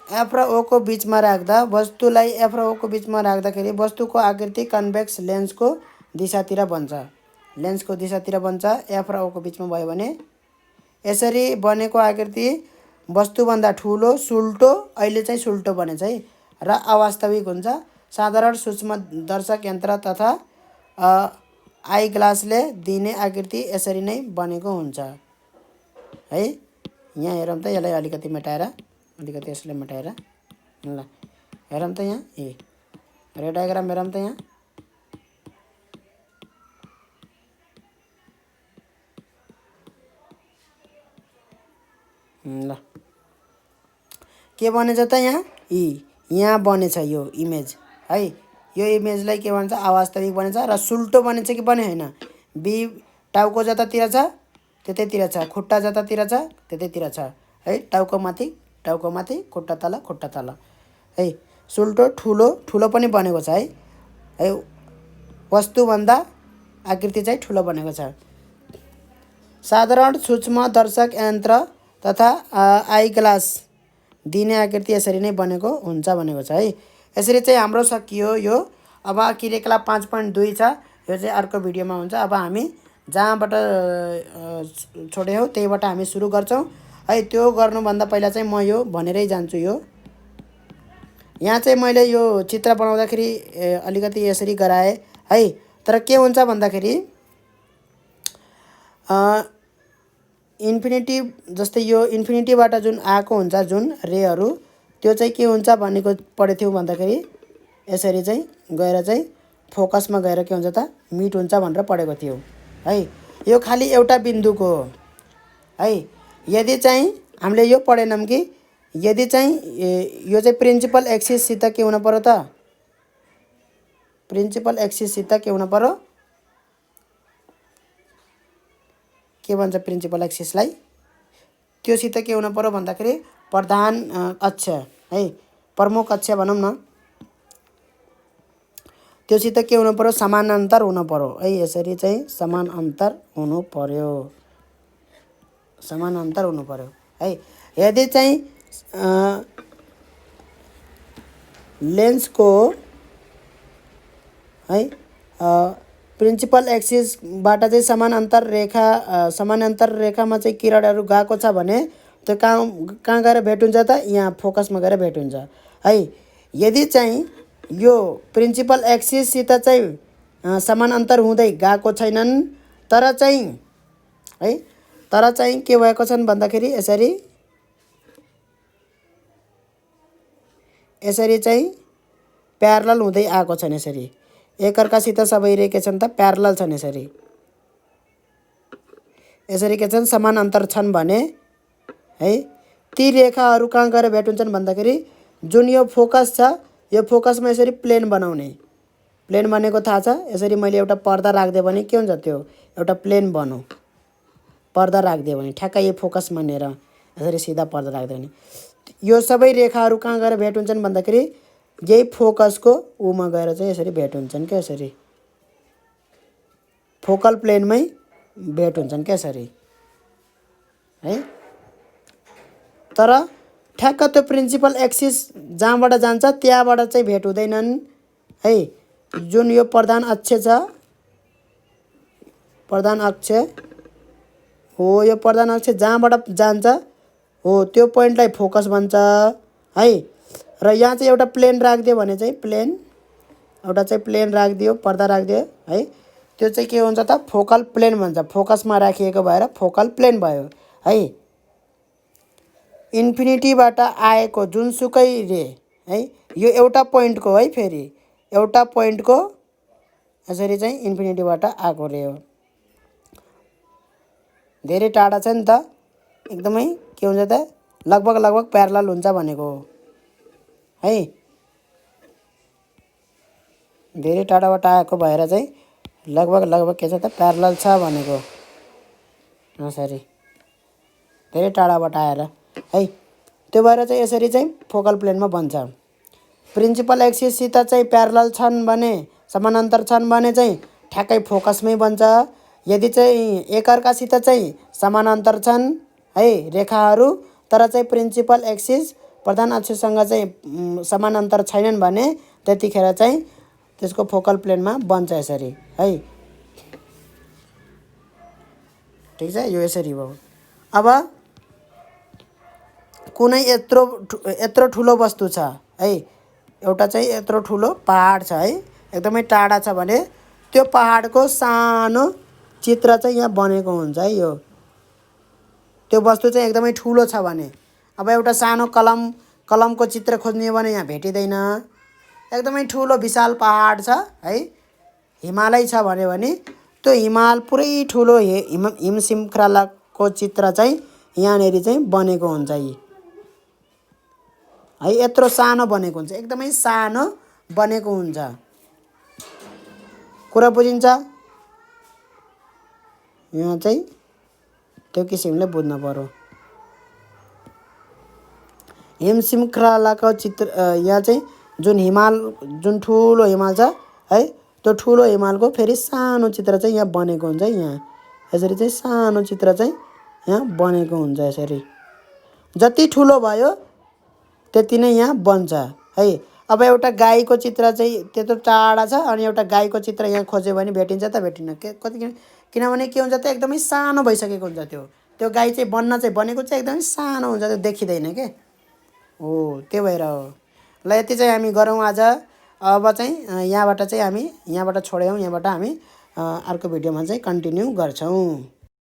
एफ र ओ को बिचमा राख्दा वस्तुलाई एफ र ओ को बिचमा राख्दाखेरि वस्तुको आकृति कन्भेक्स लेन्सको दिशातिर बन्छ। लेन्सको दिशातिर बन्छ एफ र ओ को बिचमा भयो भने। यसरी बनेको आकृति वस्तुभन्दा ठुलो, सुल्टो, अहिले चाहिँ सुल्टो बनेछ है, र अवास्तविक हुन्छ। साधारण सूक्ष्म दर्शक यन्त्र तथा आई ग्लासले दिने आकृति यसरी नै बनेको हुन्छ है। यहाँ हेरौँ त, यसलाई अलिकति मेटाएर, अलिकति यसलाई मेटाएर ल हेरौँ त। यहाँ रेड डायग्राम हेरौँ त यहाँ। ल के बनेछ त यहाँ, यहाँ बनेछ यो इमेज है। यो इमेजलाई के भन्छ, अवास्तविक बनेछ र सुल्टो बनेछ कि बने होइन। बी टाउको जतातिर छ त्यतैतिर छ, खुट्टा जतातिर छ त्यतैतिर छ है। टाउको माथि, खुट्टा तल है। सुल्टो, ठुलो, ठुलो पनि बनेको छ है। वस्तुभन्दा आकृति चाहिँ ठुलो बनेको छ। साधारण सूक्ष्म दर्शक यन्त्र तथा आई ग्लास दिने आकृति यसरी नै बनेको हुन्छ भनेको छ है। यसरी चाहिँ हाम्रो सकियो यो। अब क्रियाकलाप 5.2 छ, यो चाहिँ अर्को भिडियोमा हुन्छ। अब हामी जहाँबाट छोड्यौँ त्यहीबाट हामी सुरु गर्छौँ है। त्यो गर्नुभन्दा पहिला चाहिँ म यो भनेरै जान्छु। यो यहाँ चाहिँ मैले यो चित्र बनाउँदाखेरि अलिकति यसरी गराएँ है। तर के हुन्छ भन्दाखेरि इन्फिनिटी, जस्तै यो इन्फिनिटीबाट जुन आएको हुन्छ जुन रेहरू, त्यो चाहिँ के हुन्छ भनेको पढेको थियौँ भन्दाखेरि यसरी चाहिँ गएर चाहिँ फोकसमा गएर के हुन्छ त, मिट हुन्छ भनेर पढेको थियौँ है। यो खालि एउटा बिन्दुको हो है। यदि चाहिँ हामीले यो पढेनौँ कि यदि चाहिँ यो चाहिँ प्रिन्सिपल एक्सिससित के हुन पर्यो त, प्रिन्सिपल एक्सिससित के हुन पर्यो, के भन्छ प्रिन्सिपल एक्सिसलाई, त्योसित के हुन पर्यो भन्दाखेरि प्रधान अक्ष है, प्रमुख अक्ष भनौँ न, त्योसित के हुनु पर्यो, समानान्तर हुनु पर्यो है। यसरी चाहिँ समानान्तर हुनु पर्यो, समानान्तर हुनु पर्यो है। यदि चाहिँ लेन्सको है प्रिन्सिपल एक्सिसबाट चाहिँ समानान्तर रेखामा चाहिँ किरणहरू गएको छ भने त्यो कहाँ गएर भेट हुन्छ त, यहाँ फोकसमा गएर भेट हुन्छ है। यदि चाहिँ यो प्रिन्सिपल एक्सिससित चाहिँ समानान्तर हुँदै गएको छैनन् तर चाहिँ है तर चाहिँ के भएको छन् भन्दाखेरि यसरी चाहिँ प्यारलल हुँदै आएको छन्। यसरी एकअर्कासित सबै रे के छन् त प्यारलल छन्। यसरी के छन् समानान्तर छन् भने है ती रेखाहरू कहाँ गएर भेट हुन्छन् भन्दाखेरि जुन यो फोकस छ यो फोकसमा यसरी प्लेन बनाउने। प्लेन भनेको थाहा छ। यसरी मैले एउटा पर्दा राख्दिएँ भने के हुन्छ त्यो एउटा प्लेन बन्यो। पर्दा राख्दिएँ भने ठ्याक्कै यो फोकस मानेर यसरी सिधा पर्दा राख्दियो भने यो सबै रेखाहरू कहाँ गएर भेट हुन्छन् भन्दाखेरि यही फोकसको उमा गएर चाहिँ यसरी भेट हुन्छन् क्या। यसरी फोकल प्लेनमै भेट हुन्छन् क्या यसरी है। तर ठ्याक्क त्यो प्रिन्सिपल एक्सिस जहाँबाट जान्छ त्यहाँबाट चाहिँ भेट हुँदैनन् है। जुन यो प्रधान अक्ष छ प्रधान अक्ष हो यो प्रधान अक्ष जहाँबाट जान्छ हो त्यो पोइन्टलाई फोकस भन्छ है। र यहाँ चाहिँ एउटा प्लेन राखिदियो भने चाहिँ प्लेन एउटा चाहिँ प्लेन राखिदियो पर्दा राखिदियो है त्यो चाहिँ के हुन्छ त फोकल प्लेन भन्छ। फोकसमा राखिएको भएर फोकल प्लेन भयो है। इन्फिनिटीबाट आएको जुनसुकै रे है यो एउटा पोइन्टको है फेरि एउटा पोइन्टको यसरी चाहिँ इन्फिनिटीबाट आएको रे हो। धेरै टाढा छ नि त एकदमै के हुन्छ त लगभग प्यारलल हुन्छ भनेको हो है। धेरै टाढाबाट आएको भएर चाहिँ लगभग के छ त प्यारलल छ भनेको। यसरी धेरै टाढाबाट आएर है त्यो भएर चाहिँ यसरी चाहिँ फोकल प्लेनमा बन्छ। प्रिन्सिपल एक्सिससित चाहिँ प्यारलल छन् भने समानान्तर छन् भने चाहिँ ठ्याक्कै फोकसमै बन्छ। यदि चाहिँ एकअर्कासित चाहिँ समानान्तर छन् है रेखाहरू तर चाहिँ प्रिन्सिपल एक्सिस प्रधान अक्षसँग चाहिँ समानान्तर छैनन् भने त्यतिखेर चाहिँ त्यसको फोकल प्लेनमा बन्छ यसरी है। ठिक छ यो यसरी हो। अब कुनै यत्रो ठुलो वस्तु छ है एउटा चाहिँ यत्रो ठुलो पहाड छ है एकदमै टाढा छ भने त्यो पहाडको सानो चित्र चाहिँ यहाँ बनेको हुन्छ है। यो त्यो वस्तु चाहिँ एकदमै ठुलो छ भने अब एउटा सानो कलमको चित्र खोज्ने भने यहाँ भेटिँदैन। एकदमै ठुलो विशाल पहाड छ है हिमालय छ भने त्यो हिमाल पुरै ठुलो हिम श्रृङ्खलाको चित्र चाहिँ यहाँनेरि चाहिँ बनेको हुन्छ है। यत्रो सानो बनेको हुन्छ एकदमै सानो बनेको हुन्छ। कुरा बुझिन्छ? यहाँ चाहिँ त्यो किसिमले बुझ्नु पर्यो। हिम श्रृङ्खलाको चित्र यहाँ चाहिँ जुन ठुलो हिमाल छ है त्यो ठुलो हिमालको फेरि सानो चित्र चाहिँ यहाँ बनेको हुन्छ है। यहाँ यसरी चाहिँ सानो चित्र चाहिँ यहाँ बनेको हुन्छ। यसरी जति ठुलो भयो त्यति नै यहाँ बन्छ है। अब एउटा गाईको चित्र चाहिँ त्यत्रो टाढा छ अनि एउटा गाईको चित्र यहाँ खोज्यो भने भेटिन्छ त भेटिन्न किनभने के हुन्छ त एकदमै सानो भइसकेको हुन्छ। त्यो गाई चाहिँ बनेको चाहिँ एकदमै सानो हुन्छ त्यो देखिँदैन के हो त्यो भएर हो। ल यति चाहिँ हामी गरौँ आज। अब चाहिँ यहाँबाट छोड्यौँ। यहाँबाट हामी अर्को भिडियोमा चाहिँ कन्टिन्यू गर्छौँ।